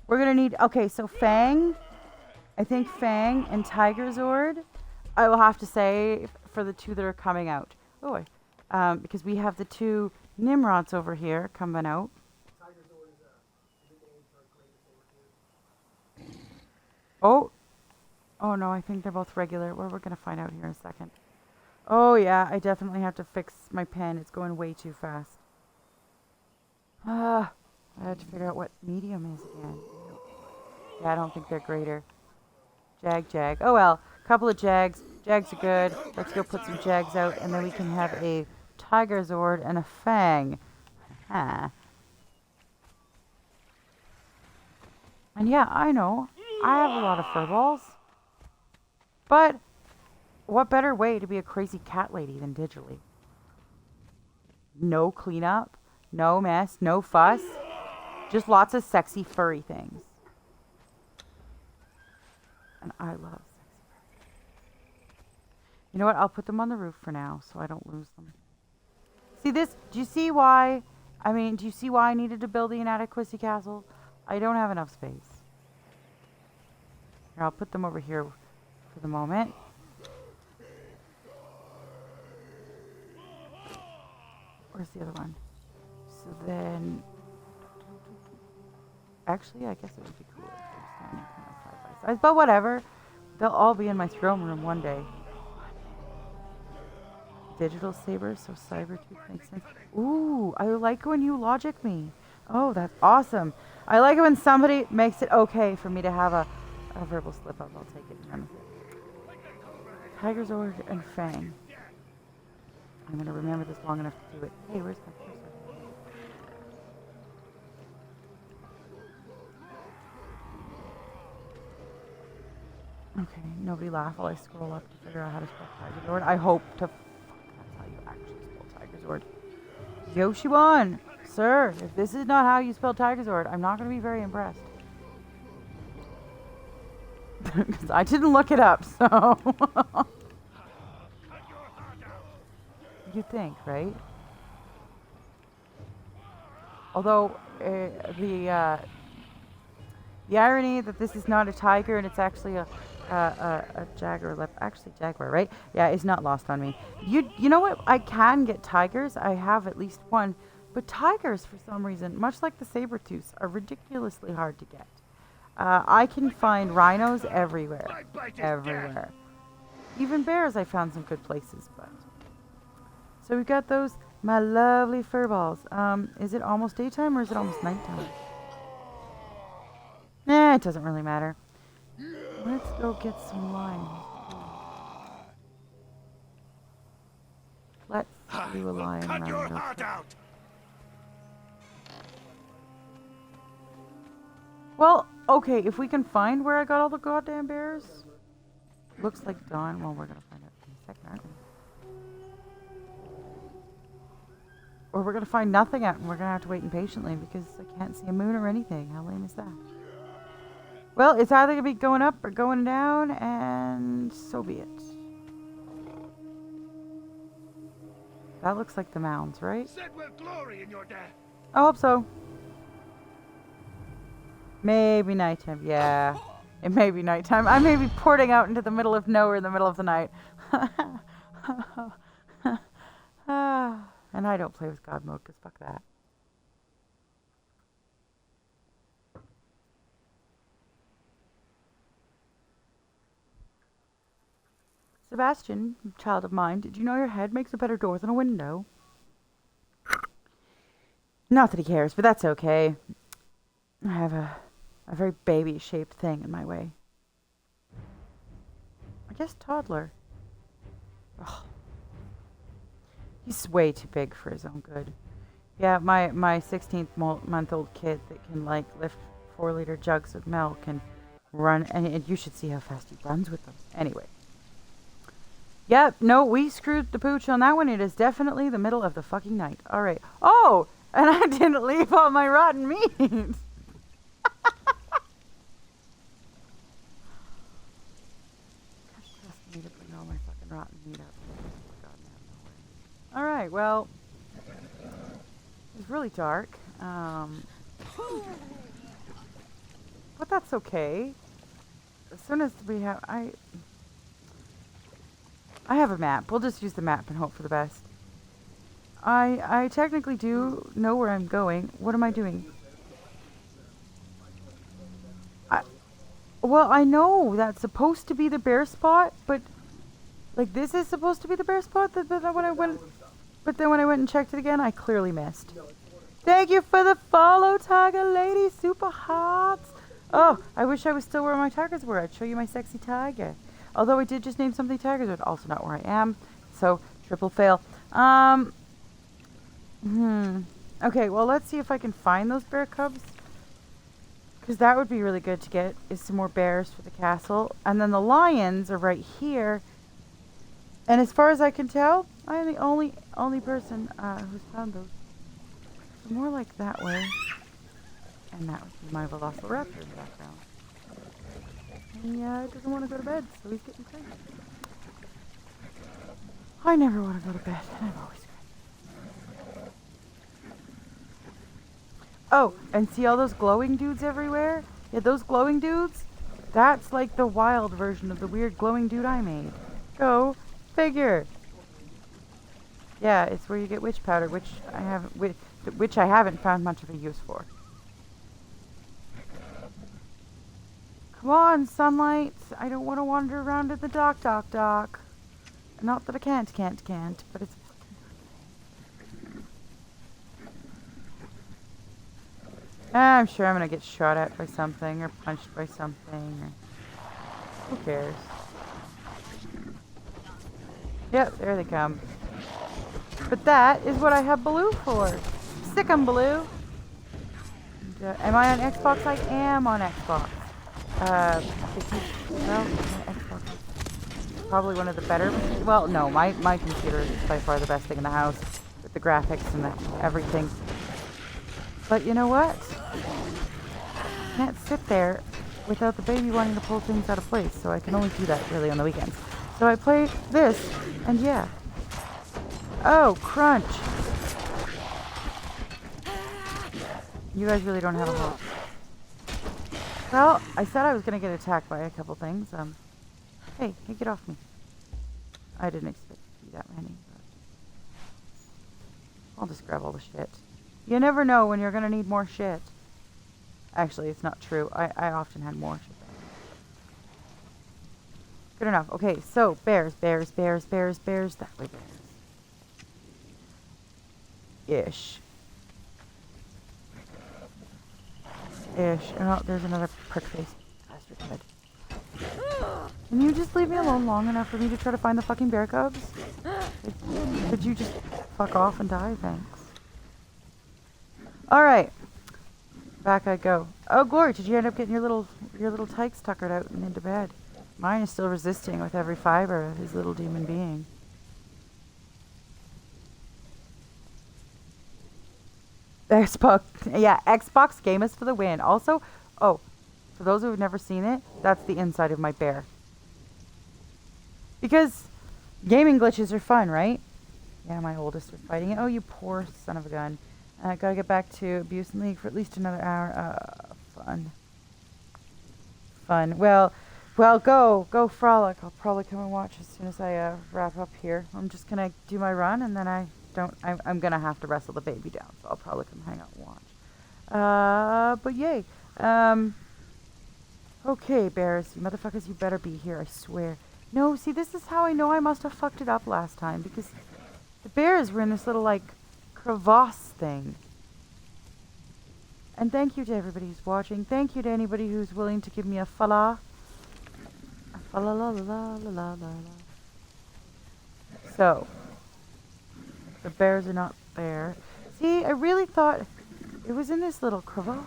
We're gonna need, okay, so Fang, I think Fang and Tiger Zord, I will have to say for the two that are coming out. Oh, because we have the two Nimrods over here coming out. Oh no, I think they're both regular. Well, we're gonna find out here in a second. Oh yeah, I definitely have to fix my pen. It's going way too fast. I have to figure out what medium is again. Yeah, I don't think they're greater. Jag. Oh well, couple of Jags. Jags are good. Let's go put some Jags out, and then we can have a Tiger Zord and a Fang. And yeah, I know. I have a lot of furballs. But what better way to be a crazy cat lady than digitally? No cleanup, no mess, no fuss. Just lots of sexy furry things. And I love sexy furry things. You know what? I'll put them on the roof for now so I don't lose them. See this? Do you see why? I mean, do you see why I needed to build the inadequacy castle? I don't have enough space. Here, I'll put them over here for the moment. Where's the other one? So then... Actually, I guess it would be cooler if they were standing kind of side by side. But whatever. They'll all be in my throne room one day. Digital saber, so Cybertooth makes sense. Ooh, I like when you logic me. Oh, that's awesome. I like it when somebody makes it okay for me to have a verbal slip up. I'll take it and run with it. Tiger Zord and Fang. I'm going to remember this long enough to do it. Hey, where's my cursor? Okay, nobody laugh while I scroll up to figure out how to spell Tiger Zord. I hope to... That's how you actually spell Tiger Zord. Yoshi-wan! Sir, if this is not how you spell Tiger Zord, I'm not going to be very impressed. Because I didn't look it up, so... You think, right? Although, the irony that this is not a tiger and it's actually a jaguar, actually jaguar, right? Yeah, is not lost on me. You know what? I can get tigers. I have at least one. But tigers, for some reason, much like the saber-tooths, are ridiculously hard to get. I can find rhinos everywhere. Everywhere. Even bears I found some good places, but... So we've got those, my lovely fur balls. Is it almost daytime or is it almost nighttime? Nah, it doesn't really matter. Let's go get some limes. Let's do a lion Cut your round. heart out. Well, okay, if we can find where I got all the goddamn bears. Looks like dawn. Well, we're gonna find out in a second, aren't we? Or we're gonna find nothing out and we're gonna have to wait impatiently because I can't see a moon or anything. How lame is that? Well, it's either gonna be going up or going down, and so be it. That looks like the mounds, right? Said we'll glory in your death. I hope so. Maybe nighttime. Yeah, it may be nighttime. I may be porting out into the middle of nowhere in the middle of the night. And I don't play with God mode, because fuck that. Sebastian, child of mine, did you know your head makes a better door than a window? Not that he cares, but that's okay. I have a very baby-shaped thing in my way. I guess toddler. Ugh. He's way too big for his own good. Yeah, my 16-month-old kid that can, like, lift 4-liter jugs of milk and run, and you should see how fast he runs with them. Anyway. Yep, no, we screwed the pooch on that one. It is definitely the middle of the fucking night. All right. Oh, and I didn't leave all my rotten meat. Trust me to bring all my fucking rotten meat up. All right, well, it's really dark, but that's okay. As soon as we have, I have a map. We'll just use the map and hope for the best. I technically do know where I'm going. What am I doing? Well, I know that's supposed to be the bear spot, but like this is supposed to be the bear spot. But then when I went and checked it again, I clearly missed. Thank you for the follow, Tiger Lady. Super hot. Oh, I wish I was still where my tigers were. I'd show you my sexy tiger. Although I did just name something tigers, but also not where I am. So, triple fail. Okay, well, let's see if I can find those bear cubs. Because that would be really good to get, is some more bears for the castle. And then the lions are right here. And as far as I can tell, I am the only person who's found those. So more like that way. And that would be my Velociraptor in the background. He doesn't want to go to bed, so he's getting crazy. I never want to go to bed, and I'm always crying. Oh, and see all those glowing dudes everywhere? Yeah, those glowing dudes, that's like the wild version of the weird glowing dude I made. Go figure. Yeah, it's where you get witch powder, which I haven't found much of a use for. Come on, sunlight. I don't want to wander around in the dark. Not that I can't, but it's I'm sure I'm gonna get shot at by something, or punched by something, or who cares? Yep, there they come. But that is what I have Baloo for. Sick 'em, Baloo. And, am I on Xbox? I am on Xbox. Xbox is probably one of the better. Well, no, my computer is by far the best thing in the house with the graphics and everything. But you know what? I can't sit there without the baby wanting to pull things out of place, so I can only do that really on the weekends. So I play this, and yeah. Oh, crunch! You guys really don't have a hope. Well, I said I was gonna get attacked by a couple things. Hey, get off me. I didn't expect to see that many. But I'll just grab all the shit. You never know when you're gonna need more shit. Actually, it's not true. I often had more shit. Good enough. Okay, so bears. That way, bears. Ish. Oh, there's another prick face bastard head. Can you just leave me alone long enough for me to try to find the fucking bear cubs? Could you just fuck off and die? Thanks. Alright. Back I go. Oh, Glory, did you end up getting your little tykes tuckered out and into bed? Mine is still resisting with every fiber of his little demon being. Xbox Game is for the win. Also, oh, for those who have never seen it, that's the inside of my bear. Because gaming glitches are fun, right? Yeah, my oldest was fighting it. Oh, you poor son of a gun. Gotta get back to Abuse and League for at least another hour. Fun. Well, go frolic. I'll probably come and watch as soon as I wrap up here. I'm just gonna do my run, and then I'm gonna have to wrestle the baby down, so I'll probably come hang out and watch. But yay. Okay, bears, you motherfuckers, you better be here, I swear. No, see, this is how I know I must have fucked it up last time, because the bears were in this little, like, crevasse thing. And thank you to everybody who's watching. Thank you to anybody who's willing to give me a fala. A fala la la la la la. So, the bears are not there. See, I really thought it was in this little crevasse.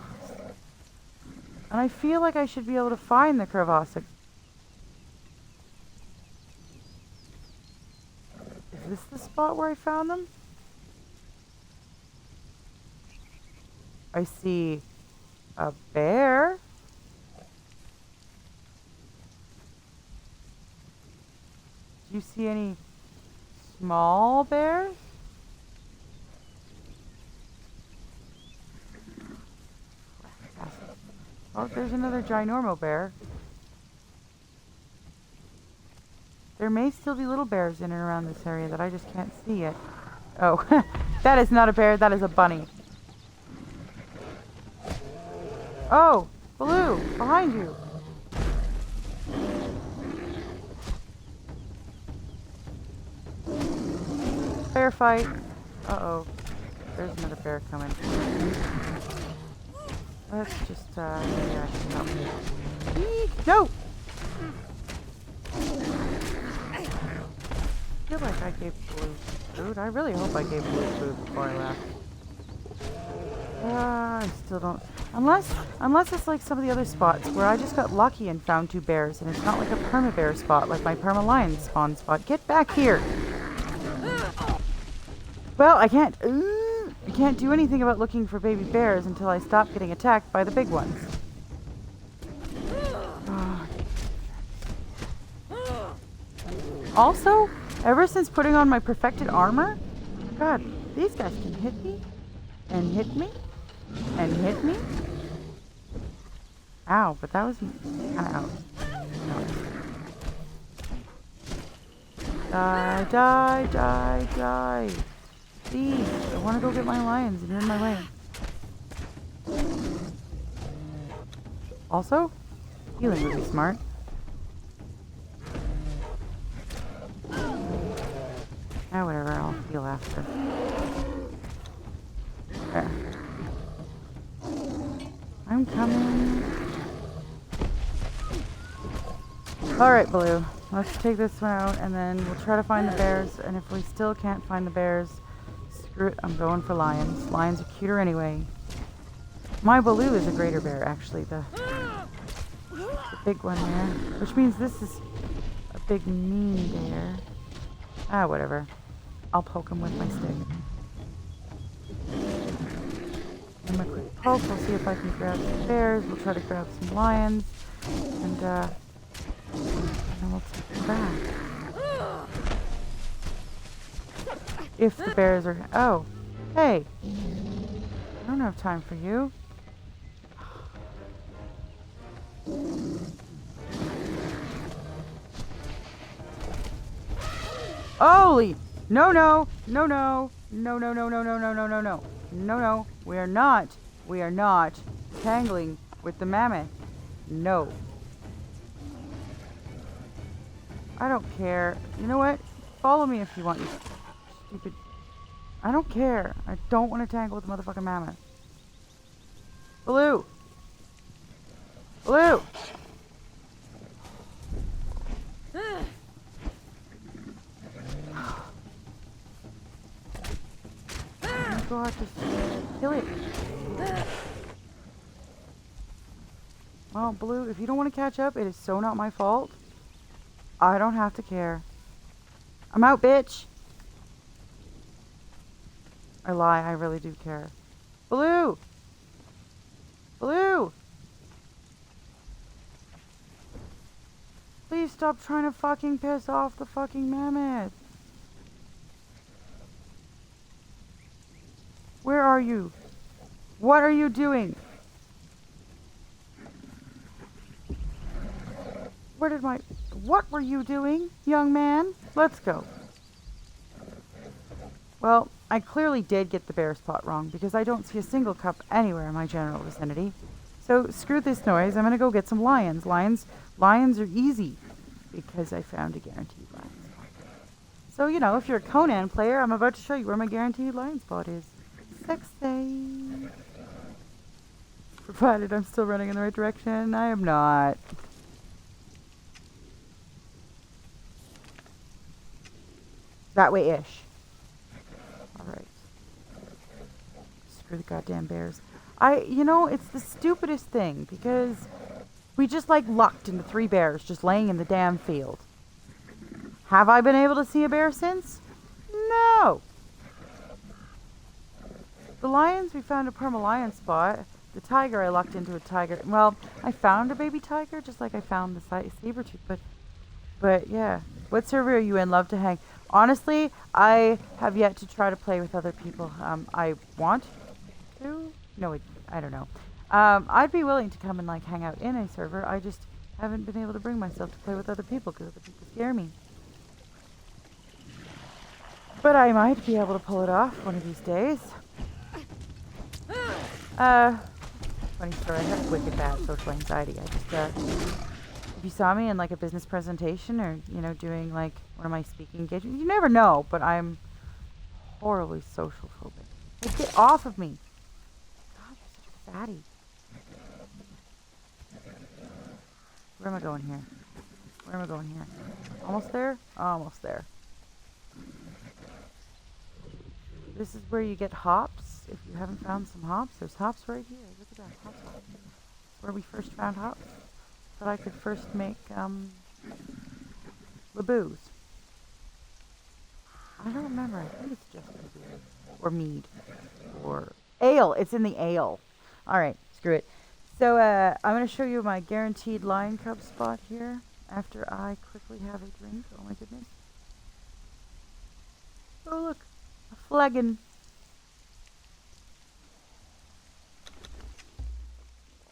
And I feel like I should be able to find the crevasse. Is this the spot where I found them? I see a bear. Do you see any small bears? Oh, there's another ginormo bear. There may still be little bears in and around this area that I just can't see yet. Oh, that is not a bear, that is a bunny. Oh, Baloo, behind you. Bear fight. Uh-oh. There's another bear coming. Let's just, maybe I can help you. No! I feel like I gave Baloo food. I really hope I gave Baloo food before I left. I still don't. Unless it's like some of the other spots where I just got lucky and found two bears, and it's not like a perma-bear spot, like my perma-lion spawn spot. Get back here! Well, I can't do anything about looking for baby bears until I stop getting attacked by the big ones. Also, Ever since putting on my perfected armor, God, these guys can hit me, and hit me, and hit me. Ow, but that was kind of ouch. No. Die, die, die, die. Please, I want to go get my lions and you're in my way. Also, healing would be smart. Ah, whatever, I'll heal after. There. I'm coming. Alright, Blue. Let's take this one out and then we'll try to find the bears. And if we still can't find the bears, screw it, I'm going for lions. Lions are cuter anyway. My Baloo is a greater bear, actually. The big one there. Which means this is a big mean bear. Ah, whatever. I'll poke him with my stick. Give him a quick poke. We'll see if I can grab some bears. We'll try to grab some lions. And then we'll take them back. If the bears are... Oh. Hey. I don't have time for you. Holy! No, no, no, no, no, no, no, no, no, no, no, no, no, no, no. We are not tangling with the mammoth. No. I don't care. You know what? Follow me if you want, you stupid. I don't care. I don't want to tangle with the motherfucking mammoth. Baloo! Baloo! Oh my god, just kill it. Well, Blue, if you don't want to catch up, it is so not my fault. I don't have to care. I'm out, bitch! I lie, I really do care. Baloo! Baloo! Please stop trying to fucking piss off the fucking mammoth. Where are you? What are you doing? Where did my... What were you doing, young man? Let's go. Well, I clearly did get the bear spot wrong because I don't see a single cup anywhere in my general vicinity. So screw this noise. I'm gonna go get some lions. Lions are easy because I found a guaranteed lion spot. So, you know, if you're a Conan player, I'm about to show you where my guaranteed lion spot is. Sexy. Provided I'm still running in the right direction. I am not. That way-ish. Alright. Screw the goddamn bears. You know, it's the stupidest thing, because we just, like, lucked into 3 bears just laying in the damn field. Have I been able to see a bear since? No! The lions, we found a perma-lion spot. The tiger, I lucked into a tiger. Well, I found a baby tiger, just like I found the saber-tooth, but yeah. What server are you in? Love to hang. Honestly, I have yet to try to play with other people. I want to? No, I don't know. I'd be willing to come and like hang out in a server. I just haven't been able to bring myself to play with other people because other people scare me. But I might be able to pull it off one of these days. Funny story, I have wicked bad social anxiety. I just, if you saw me in like a business presentation or, you know, doing like one of my speaking engagements, you never know, but I'm horribly social phobic. Like, get off of me. God, you're such a fatty. Where am I going here? Where am I going here? Almost there? Almost there. This is where you get hops. If you haven't found some hops, there's hops right here. Look at that, hops. That's where we first found hops. So I could first make Laboos. I don't remember. I think it's just Laboo. Or mead. Or ale. It's in the ale. Alright, screw it. So I'm going to show you my guaranteed lion cub spot here after I quickly have a drink. Oh my goodness. Oh, look. A flagon.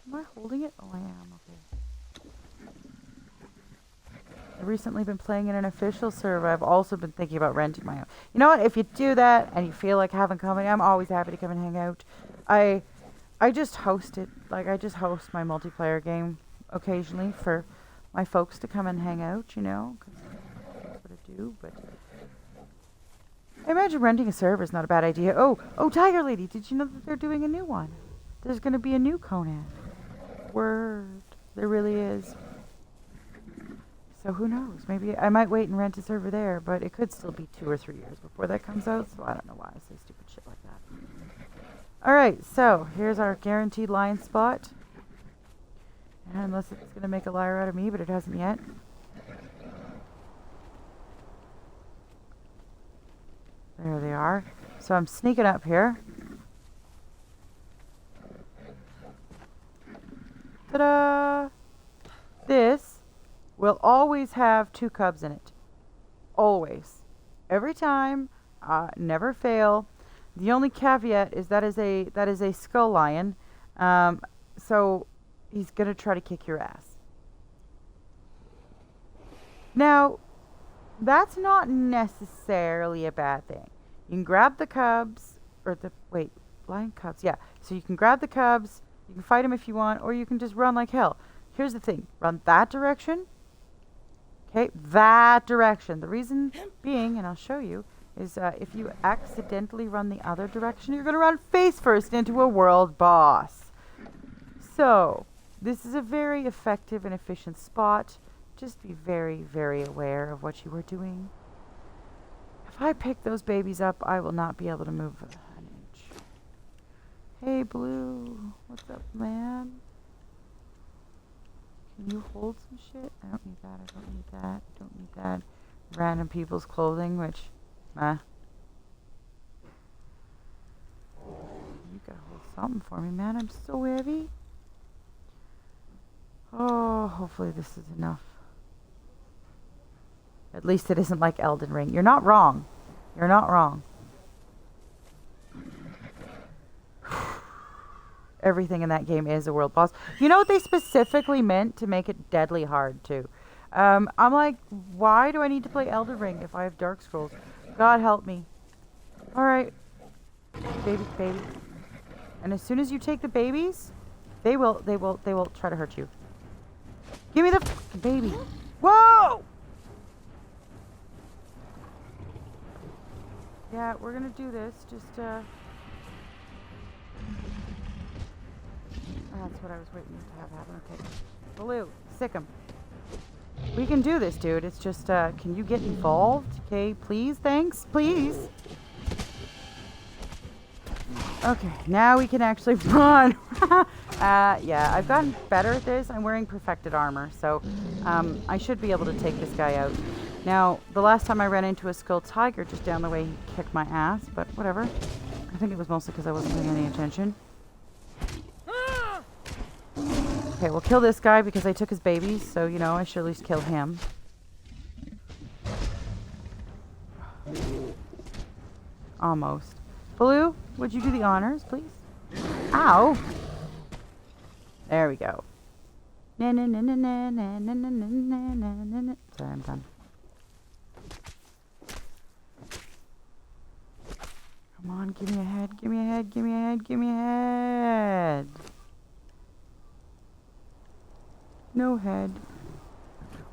Am I holding it? Oh, I am. Okay. I've recently been playing in an official server. I've also been thinking about renting my own. You know what? If you do that and you feel like having company, I'm always happy to come and hang out. I just host it. Like, I just host my multiplayer game occasionally for my folks to come and hang out, you know, because that's what I do. But I imagine renting a server is not a bad idea. Oh, Tiger Lady, did you know that they're doing a new one? There's going to be a new Conan. Word. There really is. So who knows? Maybe I might wait and rent a server there, but it could still be 2 or 3 years before that comes out, so I don't know why I say stupid shit like that. Alright, so here's our guaranteed lion spot. And unless it's going to make a liar out of me, but it hasn't yet. There they are. So I'm sneaking up here. Ta-da! This will always have 2 cubs in it. Always. Every time. Never fail. The only caveat is that is a skull lion. So he's going to try to kick your ass. Now, that's not necessarily a bad thing. You can grab the cubs, lion cubs, yeah. So you can grab the cubs, you can fight them if you want, or you can just run like hell. Here's the thing, run that direction, okay, that direction. The reason being, and I'll show you, is if you accidentally run the other direction, you're going to run face first into a world boss. So, this is a very effective and efficient spot. Just be very, very aware of what you are doing. If I pick those babies up, I will not be able to move an inch. Hey, Blue. What's up, man? Can you hold some shit? I don't need that. I don't need that. I don't need that. Random people's clothing, which, You gotta hold something for me, man. I'm so heavy. Oh, hopefully this is enough. At least it isn't like Elden Ring. You're not wrong. You're not wrong. Everything in that game is a world boss. You know what they specifically meant to make it deadly hard, too? I'm like, why do I need to play Elden Ring if I have Dark Scrolls? God help me. Alright. Baby. And as soon as you take the babies, they will try to hurt you. Give me the baby. Whoa! Yeah, we're gonna do this. Just, that's what I was waiting to have happen. Okay. Blue, sick 'em. We can do this, dude. It's just, can you get involved? Okay, please, thanks, please. Okay, now we can actually run. Yeah, I've gotten better at this. I'm wearing perfected armor, so I should be able to take this guy out. Now, the last time I ran into a skull tiger just down the way, he kicked my ass, but whatever. I think it was mostly because I wasn't paying any attention. Okay, we'll kill this guy because I took his babies, so, you know, I should at least kill him. Almost. Blue, would you do the honors, please? Ow! There we go. Sorry, I'm done. Come on, give me a head, give me a head, give me a head, give me a head. No head.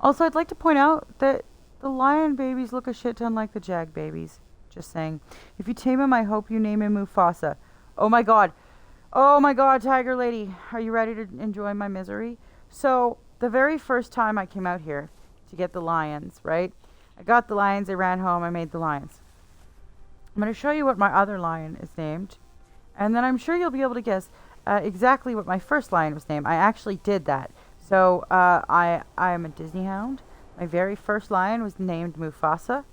Also, I'd like to point out that the lion babies look a shit ton like the jag babies. Just saying. If you tame him, I hope you name him Mufasa. Oh my god. Oh my god, Tiger Lady. Are you ready to enjoy my misery? So, the very first time I came out here to get the lions, right? I got the lions, I ran home, I made the lions. I'm going to show you what my other lion is named. And then I'm sure you'll be able to guess exactly what my first lion was named. I actually did that. So, I am a Disney hound. My very first lion was named Mufasa.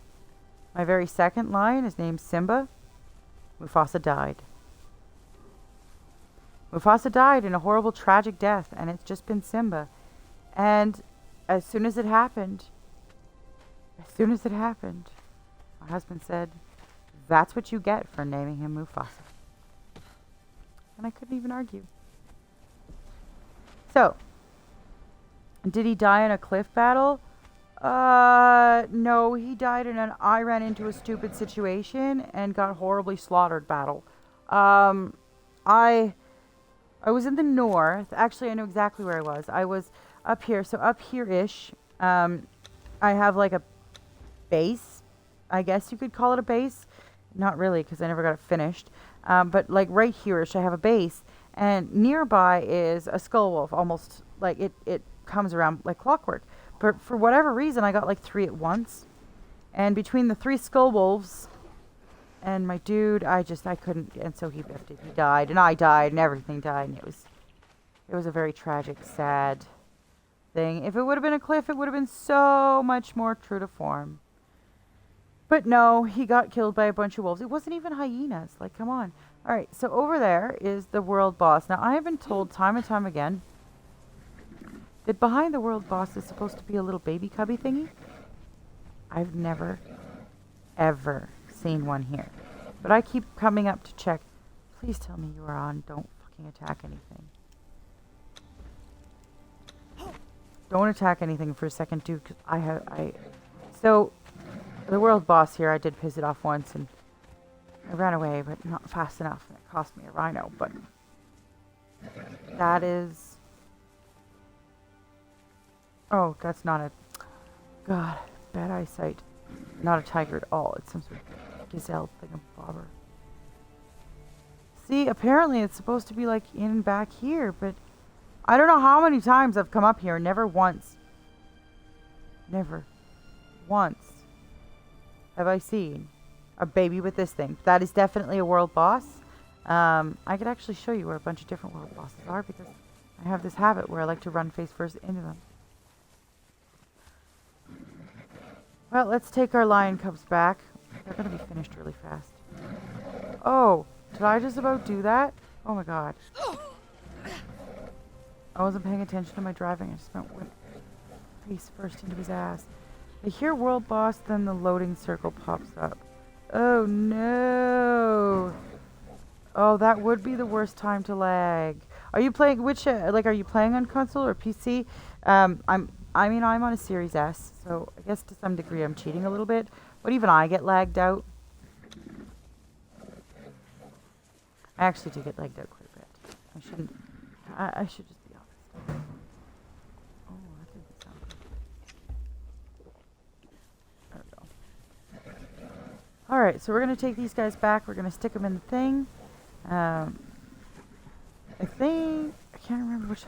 My very second lion is named Simba. Mufasa died. Mufasa died in a horrible, tragic death, and it's just been Simba. And as soon as it happened, my husband said, That's what you get for naming him Mufasa. And I couldn't even argue. So, did he die in a cliff battle? No, he died in an I ran into a stupid situation and got horribly slaughtered battle. I was in the north. Actually, I know exactly where I was. I was up here. So up here-ish, I have like a base. I guess you could call it a base. Not really, because I never got it finished. But like right here-ish, I have a base. And nearby is a skull wolf. Almost like it comes around like clockwork. But for whatever reason, I got like 3 at once. And between the 3 skull wolves and my dude, I couldn't. And so he biffed it. He died, and I died, and everything died. And it was a very tragic, sad thing. If it would have been a cliff, it would have been so much more true to form. But no, he got killed by a bunch of wolves. It wasn't even hyenas. Like, come on. All right, so over there is the world boss. Now, I have been told time and time again that behind the world boss is supposed to be a little baby cubby thingy. I've never, ever seen one here. But I keep coming up to check. Please tell me you are on. Don't fucking attack anything. Don't attack anything for a second, dude, because So, the world boss here, I did piss it off once, and I ran away, but not fast enough, and it cost me a rhino, but that is... Oh, that's not a... God, bad eyesight. Not a tiger at all. It's some sort of gazelle thingamabobber. See, apparently it's supposed to be like in and back here, but I don't know how many times I've come up here. Never once. Never once have I seen a baby with this thing. That is definitely a world boss. I could actually show you where a bunch of different world bosses are because I have this habit where I like to run face first into them. Well, let's take our lion cubs back. They're going to be finished really fast. Oh, did I just about do that? Oh my god. I wasn't paying attention to my driving. I just went face first into his ass. I hear world boss, then the loading circle pops up. Oh no. Oh, that would be the worst time to lag. Are you playing are you playing on console or PC? I'm on a Series S, so I guess to some degree I'm cheating a little bit, but even I get lagged out. I actually do get lagged out quite a bit. I should just be honest. Oh, that didn't sound good. There we go. Alright, so we're going to take these guys back. We're going to stick them in the thing. I can't remember which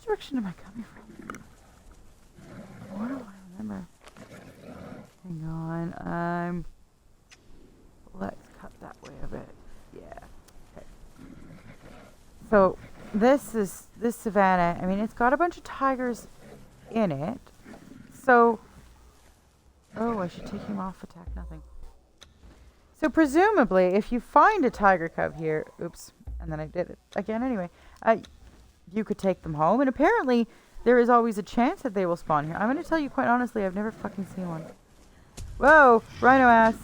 direction am I coming from? What do I remember? Hang on. Let's cut that way a bit. Yeah. Okay. So this savanna, I mean, it's got a bunch of tigers in it. So, oh, I should take him off attack nothing. So presumably, if you find a tiger cub here, oops, and then I did it again anyway, you could take them home, and apparently there is always a chance that they will spawn here. I'm going to tell you quite honestly, I've never fucking seen one. Whoa! Rhino ass!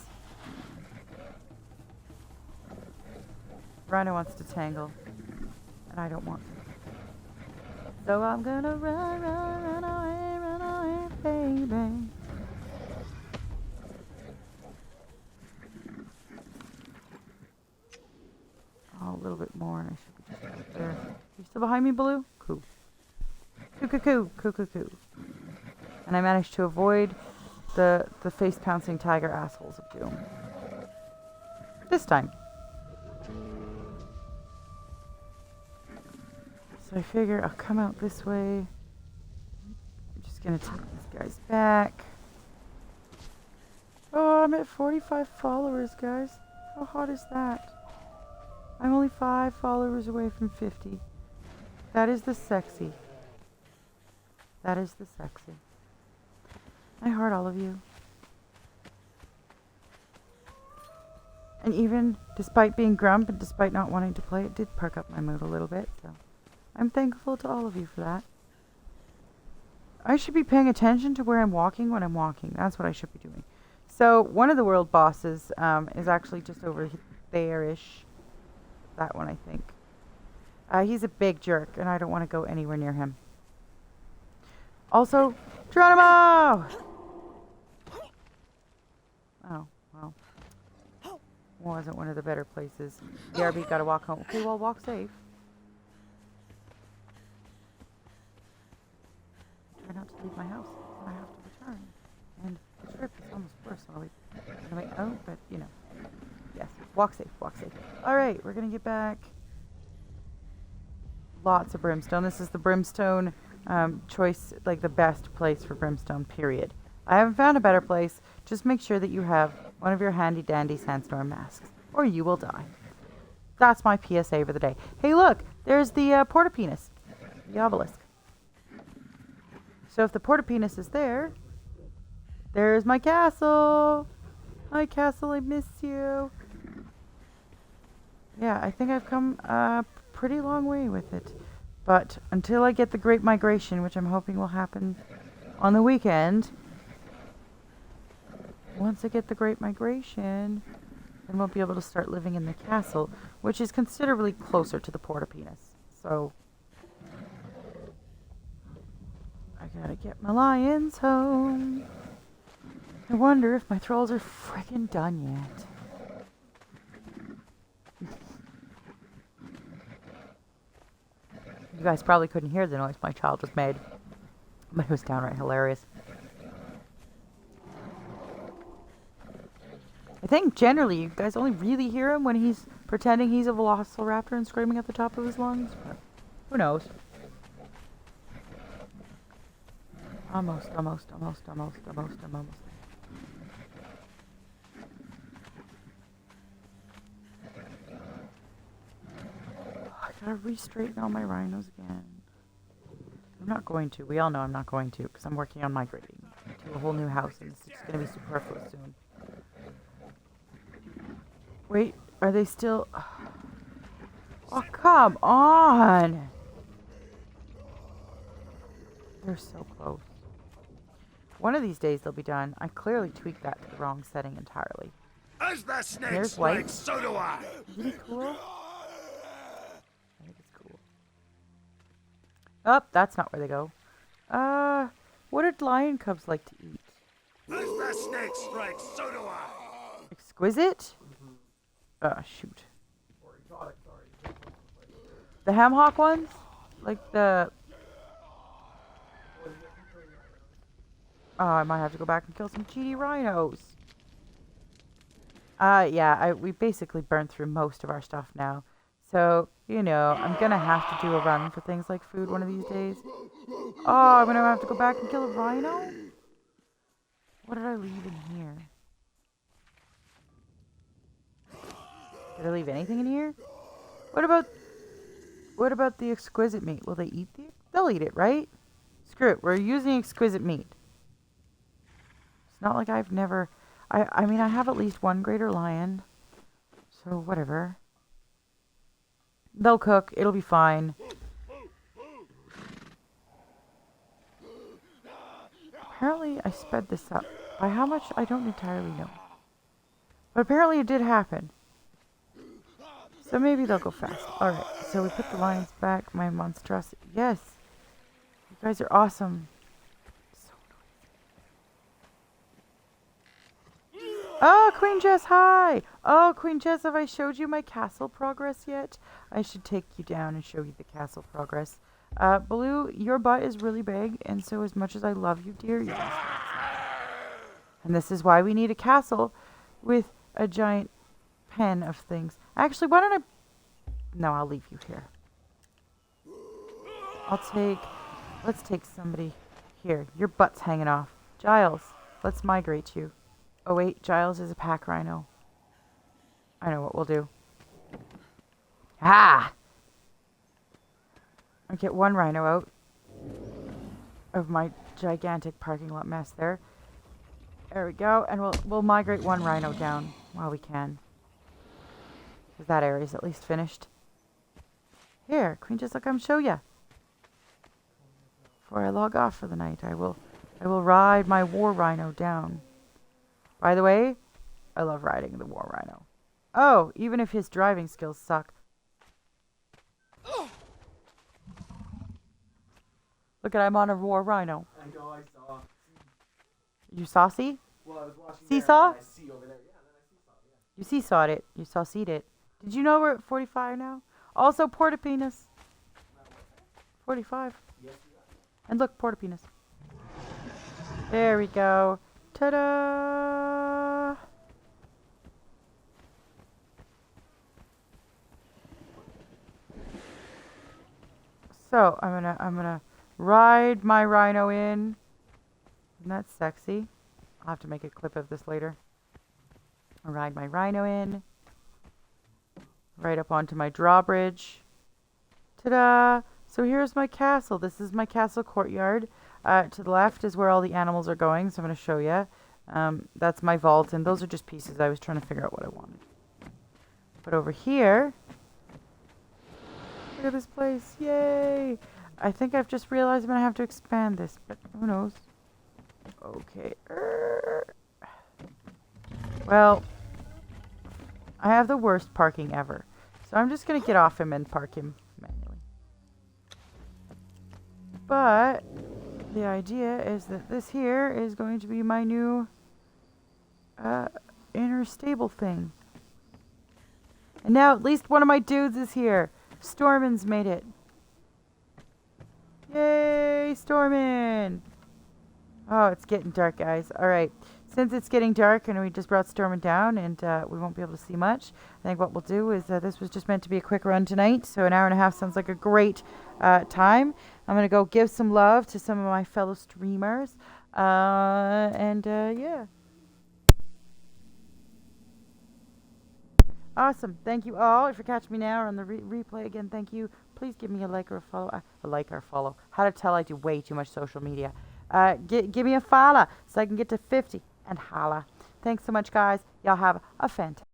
Rhino wants to tangle. And I don't want to. So I'm gonna run away, baby. Oh, a little bit more and I should be just right there. You still behind me, Baloo? Cool. Coo. And I managed to avoid the face-pouncing tiger assholes of doom. This time. So I figure I'll come out this way. I'm just gonna take these guys back. Oh, I'm at 45 followers, guys. How hot is that? I'm only 5 followers away from 50. That is the sexy. That is the sexy. I heart all of you. And even despite being grump and despite not wanting to play, it did perk up my mood a little bit, so I'm thankful to all of you for that. I should be paying attention to where I'm walking when I'm walking. That's what I should be doing. So one of the world bosses is actually just over there-ish. That one, I think. He's a big jerk, and I don't want to go anywhere near him. Also, Geronimo! Oh, well. Wasn't one of the better places. BRB gotta walk home. Okay, well, walk safe. Try not to leave my house. I have to return. And the trip is almost personally. Oh, but, you know. Yes, walk safe, walk safe. Alright, we're gonna get back. Lots of brimstone. This is the brimstone choice, like the best place for brimstone, period. I haven't found a better place. Just make sure that you have one of your handy dandy sandstorm masks, or you will die. That's my PSA for the day. Hey, look, there's the porta-penis, the obelisk. So if the porta-penis is there, there's my castle. Hi, castle, I miss you. Yeah, I think I've come a pretty long way with it. But until I get the Great Migration, which I'm hoping will happen on the weekend, once I get the Great Migration, then we'll be able to start living in the castle, which is considerably closer to the porta-penis. So, I gotta get my lions home. I wonder if my trolls are frickin' done yet. You guys probably couldn't hear the noise my child just made, but it was downright hilarious. I think generally you guys only really hear him when he's pretending he's a velociraptor and screaming at the top of his lungs. But who knows? Almost. I gotta re-straighten all my rhinos again. I'm not going to. We all know I'm not going to, because I'm working on migrating to a whole new house, and it's just gonna be superfluous soon. Wait, are they still... Oh, come on! They're so close. One of these days they'll be done. I clearly tweaked that to the wrong setting entirely. As the snake There's strikes, white. so do I. Isn't it cool? I think it's cool. Oh, that's not where they go. What did lion cubs like to eat? As the snake strikes, so do I. Exquisite? Shoot. The ham hock ones? Like the... Oh, I might have to go back and kill some cheaty rhinos. Yeah, we basically burned through most of our stuff now. So, you know, I'm gonna have to do a run for things like food one of these days. Oh, I'm gonna have to go back and kill a rhino? What did I leave in here? Did I leave anything in here? What about the exquisite meat? Will they eat the... They'll eat it, right? Screw it, we're using exquisite meat. It's not like I've never... I mean, I have at least one greater lion. So, whatever. They'll cook. It'll be fine. Apparently, I sped this up. By how much, I don't entirely know. But apparently it did happen. So maybe they'll go fast. Alright, so we put the lions back. My monstrosity. Yes. You guys are awesome. Oh, Queen Jess, hi! Oh, Queen Jess, have I showed you my castle progress yet? I should take you down and show you the castle progress. Blue, your butt is really big, and so as much as I love you, dear, you're gonna and this is why we need a castle with a giant pen of things. Actually, why don't I... No, I'll leave you here. Let's take somebody here. Your butt's hanging off. Giles, let's migrate you. Oh wait, Giles is a pack rhino. I know what we'll do. Ah! I'll get one rhino out of my gigantic parking lot mess there. There we go, and we'll migrate one rhino down while we can. Because that area's at least finished. Here, Queen, just come show ya. Before I log off for the night, I will ride my war rhino down. By the way, I love riding the War Rhino. Oh, even if his driving skills suck. Look at, I'm on a War Rhino. I know, I saw. You saucy? Well, I was watching Seesaw? there, and I see over there. Yeah, then I seesaw, yeah. You seesawed it. You saucied it. Did you know we're at 45 now? Also, porta penis. 45. Yes, we are. And look, porta penis. There we go. Ta-da! So I'm gonna ride my rhino in. Isn't that sexy? I'll have to make a clip of this later. I'll ride my rhino in. Right up onto my drawbridge. Ta-da! So here's my castle. This is my castle courtyard. To the left is where all the animals are going, so I'm going to show you. That's my vault, and those are just pieces. I was trying to figure out what I wanted. But over here, look at this place. Yay! I think I've just realized I'm going to have to expand this, but who knows? Okay. Well, I have the worst parking ever. So I'm just going to get off him and park him manually. But the idea is that this here is going to be my new inner stable thing. And now at least one of my dudes is here. Stormin's made it. Yay, Stormin! Oh, it's getting dark, guys. Alright, since it's getting dark and we just brought Stormin down and we won't be able to see much, I think what we'll do is this was just meant to be a quick run tonight, so an hour and a half sounds like a great time. I'm going to go give some love to some of my fellow streamers, yeah. Awesome. Thank you all. If you're catching me now or on the replay again, thank you. Please give me a like or a follow. A like or a follow. How to tell I do way too much social media. Give me a follow so I can get to 50 and holla. Thanks so much, guys. Y'all have a fantastic